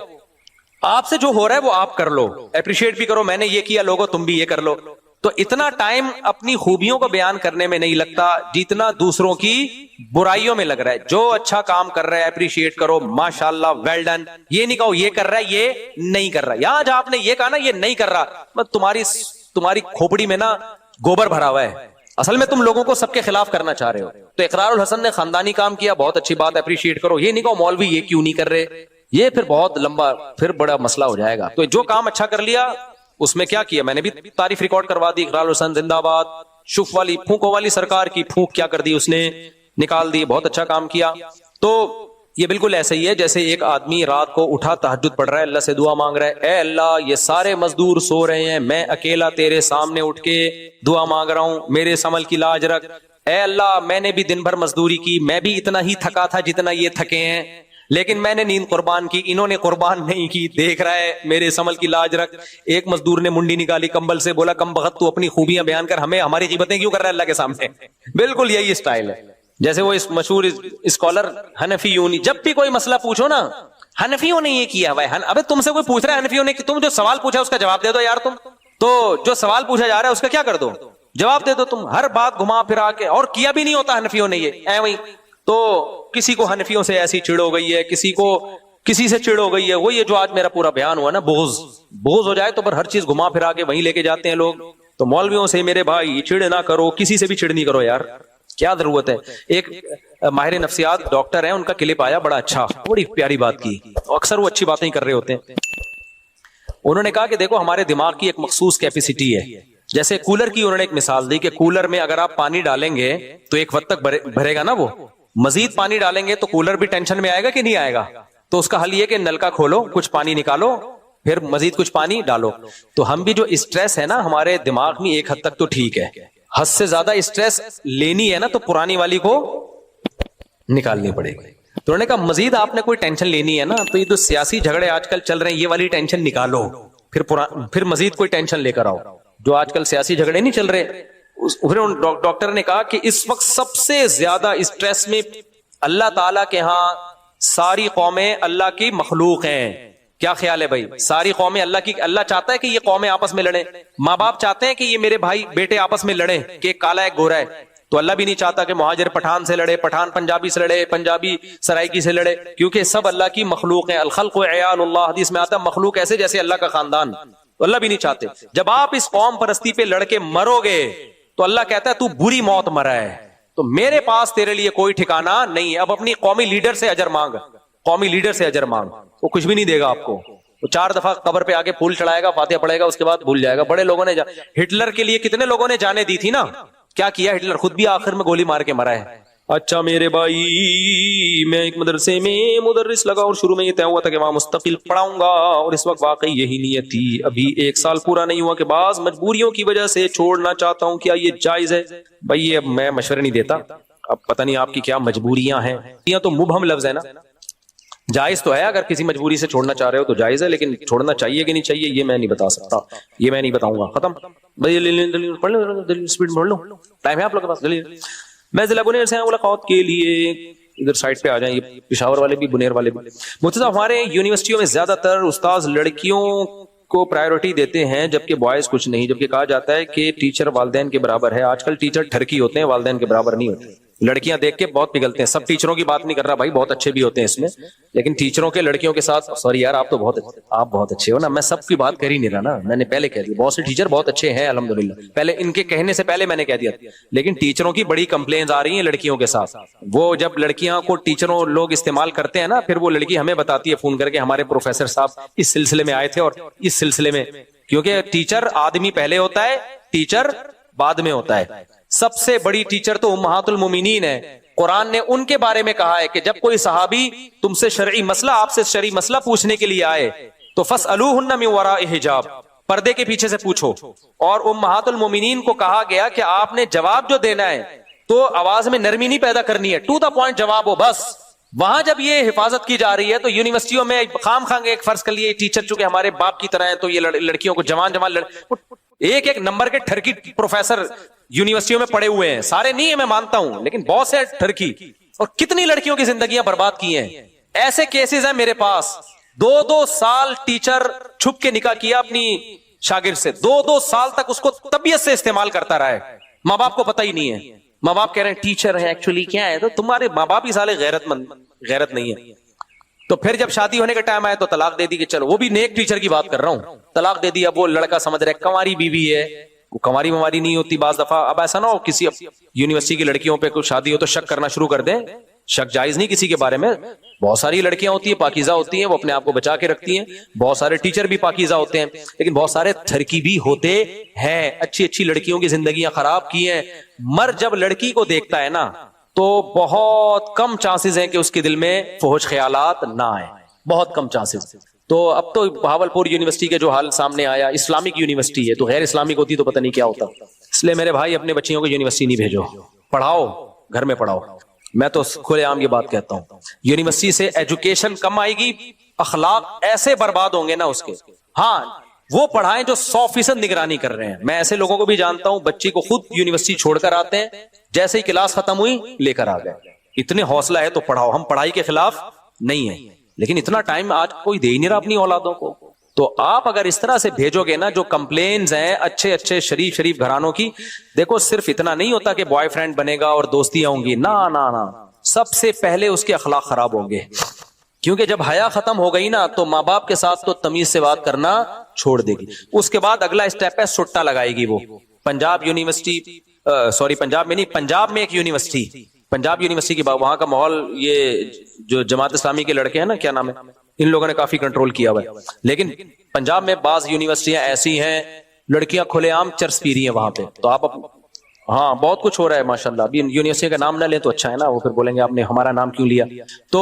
آپ سے جو ہو رہا ہے وہ آپ کر لو, اپریشیٹ بھی کرو, میں نے یہ کیا لوگوں تم بھی یہ کر لو. تو اتنا ٹائم اپنی خوبیوں کو بیان کرنے میں نہیں لگتا جتنا دوسروں کی برائیوں میں لگ رہا ہے. جو اچھا کام کر رہا ہے اپریشیٹ کرو, ماشاءاللہ ویل ڈن. یہ نہیں کہو یہ کر رہا ہے یہ نہیں کر رہا. یہاں جہاں آپ نے یہ کہا نا یہ نہیں کر رہا, تمہاری کھوپڑی میں نا گوبر بھرا ہوا ہے. اصل میں تم لوگوں کو سب کے خلاف کرنا چاہ رہے ہو. تو اقرار الحسن نے خاندانی کام کیا, بہت اچھی بات, اپریشیٹ کرو. یہ نہیں کہو مولوی یہ کیوں نہیں کر رہے, یہ پھر بہت لمبا پھر بڑا مسئلہ ہو جائے گا. تو جو کام اچھا کر لیا اس میں کیا کیا, میں نے بھی تعریف ریکارڈ کروا دی. اقرار الحسن زندہ باد. شف والی پھونکوں والی سرکار کی پھونک کیا کر دی اس نے, نکال دی, بہت اچھا کام کیا. تو یہ بالکل ایسا ہی ہے جیسے ایک آدمی رات کو اٹھا تہجد پڑھ رہا ہے, اللہ سے دعا مانگ رہا ہے, اے اللہ یہ سارے مزدور سو رہے ہیں, میں اکیلا تیرے سامنے اٹھ کے دعا مانگ رہا ہوں, میرے سمل کی لاج رکھ. اے اللہ میں نے بھی دن بھر مزدوری کی, میں بھی اتنا ہی تھکا تھا جتنا یہ تھکے ہیں, لیکن میں نے نیند قربان کی, انہوں نے قربان نہیں کی, دیکھ رہا ہے میرے سمل کی لاج رکھ. ایک مزدور نے منڈی نکالی کمبل سے, بولا کم بخت تو اپنی خوبیاں بیان کر, ہمیں ہماری غیبتیں کیوں کر رہا ہے اللہ کے سامنے. بالکل یہی اسٹائل ہے. جیسے وہ اس مشہور اسکالر حنفیوں نے, جب بھی کوئی مسئلہ پوچھو نا, حنفیوں نے یہ کیا بھائی, ابے تم سے کوئی پوچھ رہا ہے حنفیوں نے کہ تم جو سوال پوچھا اس کا جواب دے دو یار, تم تو جو سوال پوچھا جا رہا ہے اس کا کیا کر دو, جواب دے دو. تم ہر بات گھما پھرا کے, اور کیا بھی نہیں ہوتا حنفیوں نے یہ اے وہی. تو کسی کو حنفیوں سے ایسی چڑ ہو گئی ہے, کسی کو کسی سے چڑ ہو گئی ہے, وہ یہ جو آج میرا پورا بیان ہوا نا, بغض ہو جائے تو پر ہر چیز گھما پھرا کے وہیں لے کے جاتے ہیں لوگ. تو مولویوں سے میرے بھائی چڑ نہ کرو, کسی سے بھی چڑ نہیں کرو یار, کیا ضرورت ہے. ایک ماہر نفسیات ڈاکٹر ہیں, ان کا کلپ آیا بڑا اچھا, بڑی پیاری بات کی, اکثر وہ اچھی باتیں کر رہے ہوتے ہیں. انہوں نے کہا کہ دیکھو ہمارے دماغ کی ایک مخصوص کیپیسٹی ہے, جیسے کولر کی انہوں نے ایک مثال دی کہ کولر میں اگر آپ پانی ڈالیں گے تو ایک وقت تک بھرے گا نا, وہ مزید پانی ڈالیں گے تو کولر بھی ٹینشن میں آئے گا کہ نہیں آئے گا. تو اس کا حل یہ کہ نل کا کھولو, کچھ پانی نکالو, پھر مزید کچھ پانی ڈالو. تو ہم بھی جو اسٹریس ہے نا ہمارے دماغ میں ایک حد تک تو ٹھیک ہے, حد سے زیادہ اسٹریس لینی ہے نا تو پرانی والی کو نکالنی پڑے گی. تو انہوں نے کہا مزید آپ نے کوئی ٹینشن لینی ہے نا تو یہ جو سیاسی جھگڑے آج کل چل رہے ہیں یہ والی ٹینشن نکالو, پھر مزید کوئی ٹینشن لے کر آؤ. جو آج کل سیاسی جھگڑے نہیں چل رہے, پھر ڈاکٹر نے کہا کہ اس وقت سب سے زیادہ اسٹریس میں اللہ تعالیٰ کے ہاں ساری قومیں اللہ کی مخلوق ہیں. کیا خیال ہے بھائی, ساری قومیں اللہ کی, اللہ چاہتا ہے کہ یہ قومیں آپس میں لڑیں, ماں باپ چاہتے ہیں کہ یہ میرے بھائی بیٹے آپس میں لڑیں کہ ایک کالا ایک گورا ہے, تو اللہ بھی نہیں چاہتا کہ مہاجر پٹھان سے لڑے, پٹھان پنجابی سے لڑے, پنجابی سرائکی سے لڑے, کیونکہ سب اللہ کی مخلوق ہیں. الخلق عیال اللہ, حدیث میں آتا ہے مخلوق ایسے جیسے اللہ کا خاندان, تو اللہ بھی نہیں چاہتے. جب آپ اس قوم پرستی پہ لڑ کے مرو گے تو اللہ کہتا ہے تو بری موت مرا ہے, تو میرے پاس تیرے لیے کوئی ٹھکانہ نہیں ہے. اب اپنی قومی لیڈر سے اجر مانگ, قومی لیڈر سے اجر مانگ, وہ کچھ بھی نہیں دے گا آپ کو. وہ 4 دفعہ قبر پہ آگے پھول چڑھائے گا, فاتحہ پڑھے گا, اس کے بعد بھول جائے گا. بڑے لوگوں نے ہٹلر کے لیے کتنے لوگوں نے جانے دی تھی نا, کیا کیا ہٹلر, خود بھی آخر میں گولی مار کے مرا ہے. اچھا میرے بھائی, میں ایک مدرسے میں مدرس لگا اور شروع میں یہ طے ہوا تھا کہ وہاں مستقل پڑھاؤں گا, اور اس وقت واقعی یہی نیت تھی. ابھی 1 سال پورا نہیں ہوا کہ بعض مجبوریوں کی وجہ سے چھوڑنا چاہتا ہوں, کیا یہ جائز ہے؟ بھائی یہ میں مشورے نہیں دیتا, اب پتہ نہیں آپ کی کیا مجبوریاں ہیں, یہ تو مبہم لفظ ہے نا. جائز تو ہے, اگر کسی مجبوری سے چھوڑنا چاہ رہے ہو تو جائز ہے, لیکن چھوڑنا چاہیے کہ نہیں چاہیے یہ میں نہیں بتا سکتا, یہ میں نہیں بتاؤں گا. ختم. پڑھ لو اسپیڈ میں پڑھ لو, ٹائم ہے آپ لوگ کے پاس. دلیل میں ضلع بنیر سے ملاقات کے لیے, ادھر سائڈ پہ آ جائیں, یہ پشاور والے بھی بنیر والے بھی. مجھے ہمارے یونیورسٹیوں میں زیادہ تر استاذ لڑکیوں کو پرائیورٹی دیتے ہیں جبکہ بوائز کچھ نہیں, جبکہ کہا جاتا ہے کہ ٹیچر والدین کے برابر ہے. آج کل ٹیچر ٹھرکی ہوتے ہیں, والدین کے برابر نہیں ہوتے. لڑکیاں دیکھ کے بہت پگھلتے ہیں. سب ٹیچروں کی بات نہیں کر رہا بھائی, بہت اچھے بھی ہوتے ہیں اس میں, لیکن ٹیچروں کے لڑکیوں کے ساتھ, سوری یار آپ تو بہت اچھے ہو نا, میں سب کی بات کر ہی نہیں رہا نا, میں نے پہلے کہہ دیا بہت سے ٹیچر بہت اچھے ہیں الحمدللہ, پہلے ان کے کہنے سے پہلے میں نے کہہ دیا. لیکن ٹیچروں کی بڑی کمپلینز آ رہی ہیں لڑکیوں کے ساتھ. وہ جب لڑکیاں کو ٹیچروں لوگ استعمال کرتے ہیں نا, پھر وہ لڑکی ہمیں بتاتی ہے فون کر کے ہمارے پروفیسر صاحب اس سلسلے میں آئے تھے, اور اس سلسلے میں, کیونکہ ٹیچر آدمی پہلے ہوتا ہے, ٹیچر بعد میں ہوتا ہے. سب سے بڑی ٹیچر تو امہات المومنین ہے. قرآن نے ان کے بارے میں کہا ہے کہ جب کوئی صحابی تم سے شرعی مسئلہ, آپ سے شرعی مسئلہ پوچھنے کے لیے آئے تو فاسألوہن من وراء حجاب, پردے کے پیچھے سے پوچھو. اور امہات المومنین کو کہا گیا کہ آپ نے جواب جو دینا ہے تو آواز میں نرمی نہیں پیدا کرنی ہے, ٹو دا پوائنٹ جواب ہو بس. وہاں جب یہ حفاظت کی جا رہی ہے تو یونیورسٹیوں میں خام خواہ ایک فرض کر لیے ٹیچر چونکہ ہمارے باپ کی طرح ہیں, تو یہ لڑکیوں کو جوان ایک نمبر کے ٹھرکی پروفیسر یونیورسٹیوں میں پڑے ہوئے ہیں. سارے نہیں ہیں میں مانتا ہوں, لیکن بہت سے ٹھرکی, اور کتنی لڑکیوں کی زندگیاں برباد کی ہیں. ایسے کیسز ہیں میرے پاس, 2 سال ٹیچر چھپ کے نکاح کیا اپنی شاگرد سے, 2 سال تک اس کو طبیعت سے استعمال کرتا رہا ہے, ماں باپ کو پتہ ہی نہیں ہے. ماں باپ کہہ رہے ہیں ٹیچر ہے, ایکچولی کیا ہے, تو تمہارے ماں باپ ہی سالے غیرت نہیں ہے. تو پھر جب شادی ہونے کا ٹائم آیا تو طلاق دے دی, کہ چلو, وہ بھی نیک ٹیچر کی بات کر رہا ہوں, طلاق دے دی. اب وہ لڑکا سمجھ رہا ہے کنواری بیوی ہے, وہ کنواری مماری نہیں ہوتی بعض دفعہ. اب ایسا نہ ہو کسی یونیورسٹی کی لڑکیوں پہ کوئی شادی ہو تو شک کرنا شروع کر دیں. شک جائز نہیں کسی کے بارے میں. بہت ساری لڑکیاں ہوتی ہیں پاکیزہ ہوتی ہیں, وہ اپنے آپ کو بچا کے رکھتی ہیں. بہت سارے ٹیچر بھی پاکیزہ ہوتے ہیں, لیکن بہت سارے ٹھرکی بھی ہوتے ہیں. اچھی لڑکیوں کی زندگیاں خراب کی ہیں. مر جب لڑکی کو دیکھتا ہے نا تو بہت کم چانسز ہیں کہ اس کے دل میں فحش خیالات نہ آئیں، بہت کم چانسز. تو اب تو بہاولپور یونیورسٹی کے جو حال سامنے آیا، اسلامک یونیورسٹی ہے، تو غیر اسلامک ہوتی تو پتہ نہیں کیا ہوتا. اس لیے میرے بھائی اپنے بچیوں کو یونیورسٹی نہیں بھیجو، پڑھاؤ، گھر میں پڑھاؤ. میں تو کھلے عام یہ بات کہتا ہوں، یونیورسٹی سے ایجوکیشن کم آئے گی، اخلاق ایسے برباد ہوں گے نا اس کے. ہاں وہ پڑھائیں جو 100% نگرانی کر رہے ہیں. میں ایسے لوگوں کو بھی جانتا ہوں، بچی کو خود یونیورسٹی چھوڑ کر آتے ہیں، جیسے ہی کلاس ختم ہوئی لے کر آ گئے. اتنے حوصلہ ہے تو پڑھاؤ، ہم پڑھائی کے خلاف نہیں ہیں، لیکن اتنا ٹائم آج کوئی دے ہی نہیں رہا اپنی اولادوں کو. تو آپ اگر اس طرح سے بھیجو گے نا، جو کمپلینز ہیں اچھے اچھے شریف گھرانوں کی، دیکھو صرف اتنا نہیں ہوتا کہ بوائے فرینڈ بنے گا اور دوستیاں ہوں گی، نہ نہ نہ، سب سے پہلے اس کے اخلاق خراب ہوں گے. کیونکہ جب حیا ختم ہو گئی نا تو ماں باپ کے ساتھ تو تمیز سے بات کرنا چھوڑ دے گی. اس کے بعد اگلا اسٹیپ ہے سٹا لگائے گی. وہ پنجاب یونیورسٹی، سوری پنجاب میں نہیں، پنجاب میں ایک یونیورسٹی، پنجاب یونیورسٹی کی وہاں کا ماحول، یہ جو جماعت اسلامی کے لڑکے ہیں نا، کیا نام ہے، ان لوگوں نے کافی کنٹرول کیا ہوا ہے. لیکن پنجاب میں بعض یونیورسٹیاں ایسی ہیں، لڑکیاں کھلے عام چرس پی رہی ہیں وہاں پہ. تو آپ ہاں بہت کچھ ہو رہا ہے ماشاءاللہ. ابھی یونیورسٹی کا نام نہ لیں تو اچھا ہے نا، وہ پھر بولیں گے آپ نے ہمارا نام کیوں لیا. تو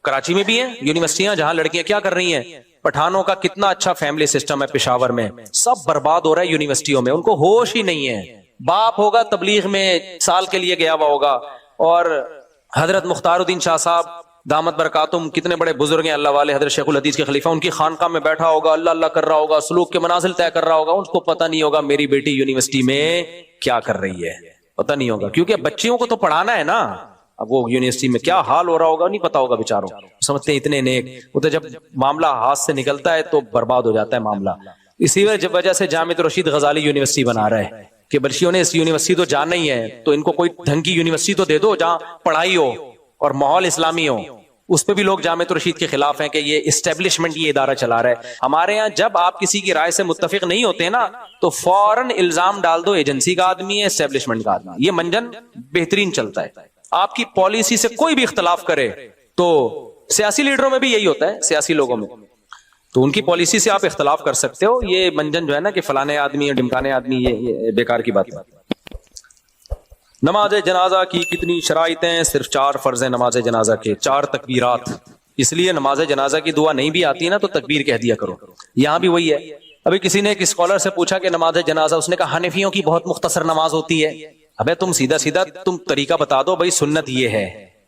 کراچی میں بھی ہیں یونیورسٹیاں جہاں لڑکیاں کیا کر رہی ہیں، پٹھانوں کا کتنا اچھا فیملی سسٹم ہے پشاور میں، سب برباد ہو رہا ہے یونیورسٹیوں میں. ان کو ہوش ہی نہیں ہے. باپ ہوگا تبلیغ میں سال کے لیے گیا ہوا ہوگا، اور حضرت مختار الدین شاہ صاحب دامت برکاتم کتنے بڑے بزرگ ہیں اللہ والے، حضرت شیخ الحدیث کے خلیفہ، ان کی خانقاہ میں بیٹھا ہوگا، اللہ اللہ کر رہا ہوگا، سلوک کے منازل طے کر رہا ہوگا. اس کو پتہ نہیں ہوگا میری بیٹی یونیورسٹی میں کیا کر رہی ہے، پتہ نہیں ہوگا. کیونکہ بچیوں کو تو پڑھانا ہے نا. اب وہ یونیورسٹی میں کیا حال ہو رہا ہوگا نہیں پتا ہوگا بیچاروں. سمجھتے ہیں اتنے نیک، وہ تو جب معاملہ ہاتھ سے نکلتا ہے تو برباد ہو جاتا ہے معاملہ. اسی وجہ سے جامعہ رشید غزالی یونیورسٹی بنا رہا ہے کہ بچیوں نے اس یونیورسٹی تو جانا ہی ہے، تو ان کو کوئی ڈھنگ کی یونیورسٹی تو دے دو جہاں پڑھائی ہو اور ماحول اسلامی ہو. اس پہ بھی لوگ جامعہ رشید کے خلاف ہیں کہ یہ اسٹیبلشمنٹ یہ ادارہ چلا رہا ہے. ہمارے ہاں جب آپ کسی کی رائے سے متفق نہیں ہوتے نا تو فوراً الزام ڈال دو ایجنسی کا آدمی ہے، اسٹیبلشمنٹ کا آدمی. یہ منجن بہترین چلتا ہے. آپ کی پالیسی سے کوئی بھی اختلاف کرے تو سیاسی لیڈروں میں بھی یہی ہوتا ہے، سیاسی لوگوں میں، تو ان کی پالیسی سے آپ اختلاف کر سکتے ہو. یہ منجن جو ہے نا کہ فلانے آدمی ہے، ڈمکانے آدمی، یہ بیکار کی بات ہے. نماز جنازہ کی کتنی شرائط ہیں؟ صرف 4 فرض ہیں نماز جنازہ کے، 4 تکبیرات. اس لیے نماز جنازہ کی دعا نہیں بھی آتی نا تو تکبیر کہہ دیا کرو. یہاں بھی وہی ہے. ابھی کسی نے ایک اسکالر سے پوچھا کہ نماز جنازہ، اس نے کہا حنفیوں کی بہت مختصر نماز ہوتی ہے. ابے تم سیدھا تم طریقہ بتا دو بھائی، سنت یہ ہے،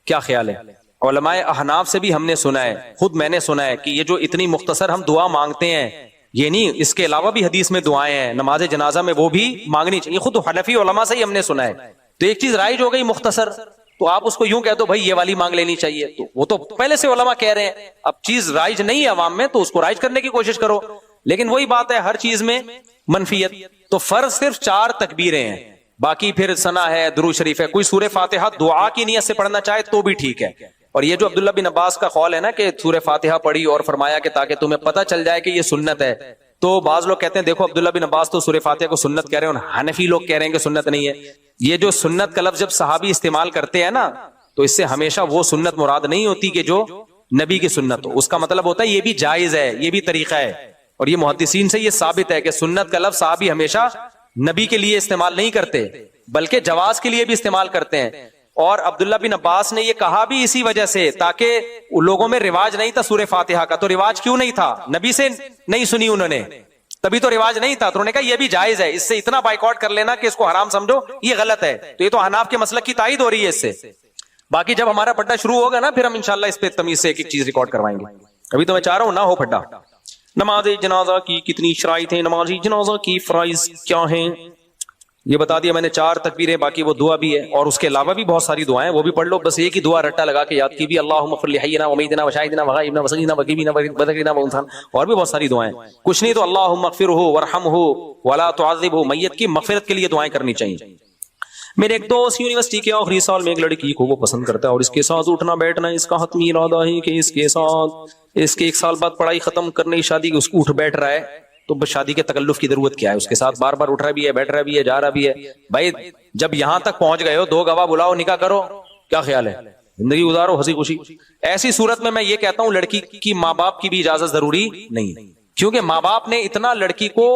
کیا خیال ہے؟ علماء احناف سے بھی ہم نے سنا ہے، خود میں نے سنا ہے کہ یہ جو اتنی مختصر ہم دعا مانگتے ہیں، یہ نہیں، اس کے علاوہ بھی حدیث میں دعائیں ہیں نماز جنازہ میں، وہ بھی مانگنی چاہیے. خود حنفی علماء سے ہی ہم نے سنا ہے. تو ایک چیز رائج ہو گئی مختصر، تو آپ اس کو یوں کہہ دو بھائی یہ والی مانگ لینی چاہیے. تو وہ تو پہلے سے علماء کہہ رہے ہیں. اب چیز رائج نہیں ہے عوام میں تو اس کو رائج کرنے کی کوشش کرو. لیکن وہی بات ہے، ہر چیز میں منفیت. تو فرض صرف 4 تکبیریں ہیں، باقی پھر ثنا ہے، درود شریف ہے. کوئی سورہ فاتحہ دعا کی نیت سے پڑھنا چاہے تو بھی ٹھیک ہے. اور یہ جو عبداللہ بن عباس کا قول ہے نا کہ سورہ فاتحہ پڑھی اور فرمایا کہ تاکہ تمہیں پتہ چل جائے کہ یہ سنت ہے، تو بعض لوگ کہتے ہیں دیکھو عبداللہ بن عباس تو سورہ فاتحہ کو سنت کہہ رہے ہیں، اور حنفی لوگ کہہ رہے ہیں کہ سنت نہیں ہے. یہ جو سنت کا لفظ جب صحابی استعمال کرتے ہیں نا تو اس سے ہمیشہ وہ سنت مراد نہیں ہوتی کہ جو نبی کی سنت ہو. اس کا مطلب ہوتا ہے یہ بھی جائز ہے، یہ بھی طریقہ ہے. اور یہ محدثین سے یہ ثابت ہے کہ سنت کا لفظ صحابی ہمیشہ نبی کے لیے استعمال نہیں کرتے بلکہ جواز کے لیے بھی استعمال کرتے ہیں. اور عبداللہ بن عباس نے یہ کہا بھی اسی وجہ سے تاکہ لوگوں میں رواج نہیں تھا سورہ فاتحہ کا. تو رواج کیوں نہیں تھا؟ نبی سے نہیں سنی انہوں نے، تبھی تو رواج نہیں تھا. تو انہوں نے کہا یہ بھی جائز ہے، اس سے اتنا بائیکاٹ کر لینا کہ اس کو حرام سمجھو، یہ غلط ہے. تو یہ تو حناف کے مسلک کی تائید ہو رہی ہے اس سے. باقی جب ہمارا پڈا شروع ہوگا نا پھر ہم انشاءاللہ اس پہ تمیز سے ایک ایک چیز ریکارڈ کروائیں گے. ابھی تو میں چاہ رہا ہوں نہ ہو پڈا. نماز جنازہ کی کتنی شرائط ہیں؟ نماز جنازہ کی فرائض کیا ہیں یہ بتا دیا میں نے. 4 تکبیریں، باقی وہ دعا بھی ہے، اور اس کے علاوہ بھی بہت ساری دعائیں، وہ بھی پڑھ لو. بس ایک ہی دعا رٹا لگا کے یاد کی بھی، اللہم اغفر لحینا ومیتنا وشاہدنا وغائبنا وصغیرنا وکبیرنا وذکرنا وانثانا. اور بھی بہت ساری دعائیں، کچھ نہیں تو اللہم اغفرہ وارحمہ ولا تعذبہ. میت کی مغفرت کے لیے دعائیں کرنی چاہیے. میرے ایک دوست یونیورسٹی کے آخری سال میں ایک لڑکی کو وہ پسند کرتا ہے اور اس کے ساتھ اٹھنا بیٹھنا اس کا حتمی ارادہ ہے کہ اس کے ساتھ اس کے 1 سال بعد پڑھائی ختم کرنے کی شادی کی، اس کو اٹھ بیٹھ رہا ہے. تو بس شادی کے تکلف کی ضرورت کیا ہے؟ اس کے ساتھ بار بار اٹھ رہا بھی ہے، بیٹھ رہا بھی ہے، جا رہا بھی ہے. بھائی جب یہاں تک پہنچ گئے ہو 2 گواہ بلاؤ، نکاح کرو. کیا خیال ہے؟ زندگی گزارو ہنسی خوشی. ایسی صورت میں یہ کہتا ہوں لڑکی کی ماں باپ کی بھی اجازت ضروری نہیں ہے. کیونکہ ماں باپ نے اتنا لڑکی کو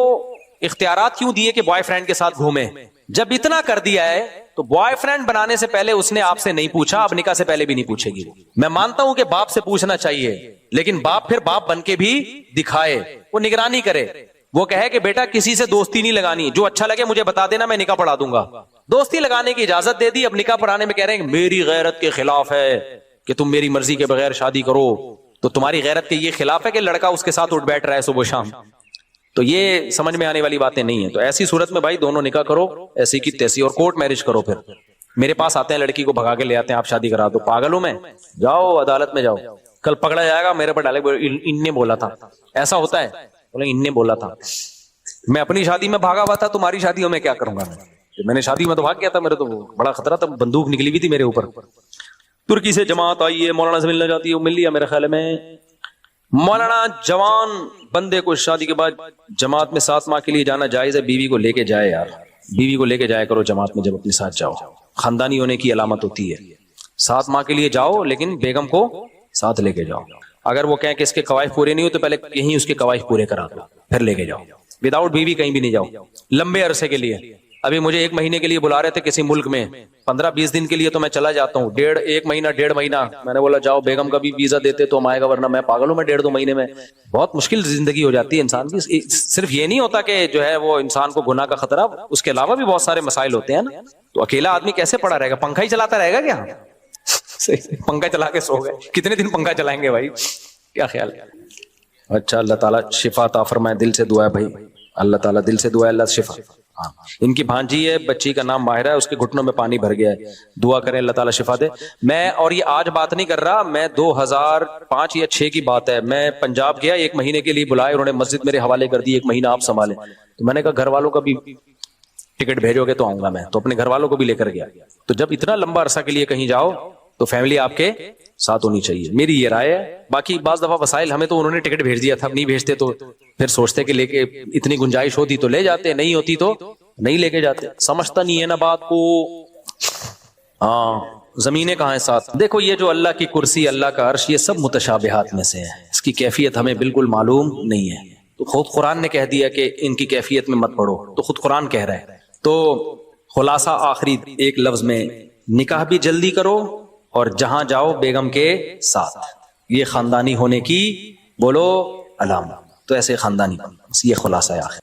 اختیارات کیوں دیے کہ بوائے فرینڈ کے ساتھ گھومے؟ جب اتنا کر دیا ہے تو بوائے فرینڈ بنانے سے پہلے اس نے آپ سے نہیں پوچھا، اب نکاح سے پہلے بھی نہیں پوچھے گی. میں مانتا ہوں کہ باپ سے پوچھنا چاہیے، لیکن باپ پھر باپ بن کے بھی دکھائے، وہ نگرانی کرے، وہ کہے کہ بیٹا کسی سے دوستی نہیں لگانی، جو اچھا لگے مجھے بتا دینا، میں نکاح پڑھا دوں گا. دوستی لگانے کی اجازت دے دی، اب نکاح پڑھانے میں کہہ رہے ہیں کہ میری غیرت کے خلاف ہے کہ تم میری مرضی کے بغیر شادی کرو. تو تمہاری غیرت کے یہ خلاف ہے کہ لڑکا اس کے ساتھ اٹھ بیٹھ رہا ہے صبح شام. تو یہ سمجھ میں آنے والی باتیں نہیں ہیں. تو ایسی صورت میں بھائی دونوں نکاح کرو ایسی کی تیسی، اور کورٹ میرج کرو. پھر میرے پاس آتے ہیں لڑکی کو بھگا کے لے آتے ہیں، آپ شادی کرا دو. پاگل ہوں میں؟ جاؤ عدالت میں جاؤ، کل پکڑا جائے گا میرے پر ڈالے ان نے بولا تھا. ایسا ہوتا ہے، بولے ان نے بولا تھا. میں اپنی شادی میں بھاگا ہوا تھا، تمہاری شادیوں میں کیا کروں گا؟ میں نے شادی میں تو بھاگ گیا تھا، میرے تو بڑا خطرہ تھا، بندوق نکلی ہوئی تھی میرے اوپر. ترکی سے جماعت آئی ہے، مولانا سے ملنا چاہتی ہے، مل لیا میرے خیال میں. مولانا جوان بندے کو شادی کے بعد جماعت میں 7 ماہ کے لیے جانا جائز ہے. بیوی کو لے کے جائے یار، بیوی کو لے کے جایا کرو جماعت میں جب اپنے ساتھ جاؤ. خاندانی ہونے کی علامت ہوتی ہے. 7 ماہ کے لیے جاؤ لیکن بیگم کو ساتھ لے کے جاؤ. اگر وہ کہیں کہ اس کے قواعد پورے نہیں ہو تو پہلے یہیں اس کے قواعد پورے کرا دو، پھر لے کے جاؤ. وداؤٹ بیوی کہیں بھی نہیں جاؤ لمبے عرصے کے لیے. ابھی مجھے 1 مہینے کے لیے بلا رہے تھے کسی ملک میں، 15-20 دن کے لیے تو میں چلا جاتا ہوں. 1 مہینہ 1.5 مہینہ میں نے بولا جاؤ، بیگم کا بھی ویزا دیتے تو ہم آئے گا، ورنہ میں پاگل ہوں، میں 1.5-2 مہینے میں. بہت مشکل زندگی ہو جاتی ہے انسان کی. صرف یہ نہیں ہوتا کہ جو ہے وہ انسان کو گناہ کا خطرہ، اس کے علاوہ بھی بہت سارے مسائل ہوتے ہیں نا. تو اکیلا آدمی کیسے پڑا رہے گا؟ پنکھا ہی چلاتا رہے گا کیا؟ پنکھا چلا کے سو گئے، کتنے دن پنکھا چلائیں گے بھائی؟ کیا خیال ہے؟ اچھا، اللہ تعالیٰ شفا عطا فرمائے. دل سے دعا ہے بھائی، اللہ تعالیٰ دل سے دعا ہے، اللہ شفا. ان کی بھانجی ہے، بچی کا نام ماہرہ ہے، اس کے گھٹنوں میں پانی بھر گیا ہے، دعا کریں اللہ تعالیٰ شفا دے. میں اور یہ آج بات نہیں کر رہا، میں 2005 یا 6 کی بات ہے. میں پنجاب گیا، 1 مہینے کے لیے بلائے، انہوں نے مسجد میرے حوالے کر دی، 1 مہینہ آپ سنبھالیں. تو میں نے کہا گھر والوں کا بھی ٹکٹ بھیجو گے تو آؤں گا میں. تو اپنے گھر والوں کو بھی لے کر گیا. تو جب اتنا لمبا عرصہ کے لیے کہیں جاؤ تو فیملی آپ کے ساتھ ہونی چاہیے، میری یہ رائے ہے. باقی بعض دفعہ وسائل ہمیں تو انہوں نے ٹکٹ بھیج دیا تھا، نہیں بھیجتے تو پھر سوچتے کہ لے کے اتنی گنجائش ہوتی تو لے جاتے، نہیں ہوتی تو نہیں لے کے جاتے. سمجھتا نہیں ہے نا بات کو. ہاں، زمینیں کہاں ہیں ساتھ؟ دیکھو یہ جو اللہ کی کرسی، اللہ کا عرش، یہ سب متشابہات میں سے ہے، اس کی کیفیت ہمیں بالکل معلوم نہیں ہے. تو خود قرآن نے کہہ دیا کہ ان کی کیفیت میں مت پڑھو، تو خود قرآن کہہ رہا ہے. تو خلاصہ آخری ایک لفظ میں، نکاح بھی جلدی کرو اور جہاں جاؤ بیگم کے ساتھ. یہ خاندانی ہونے کی بولو علامت. تو ایسے خاندانی، یہ خلاصہ ہے آخر.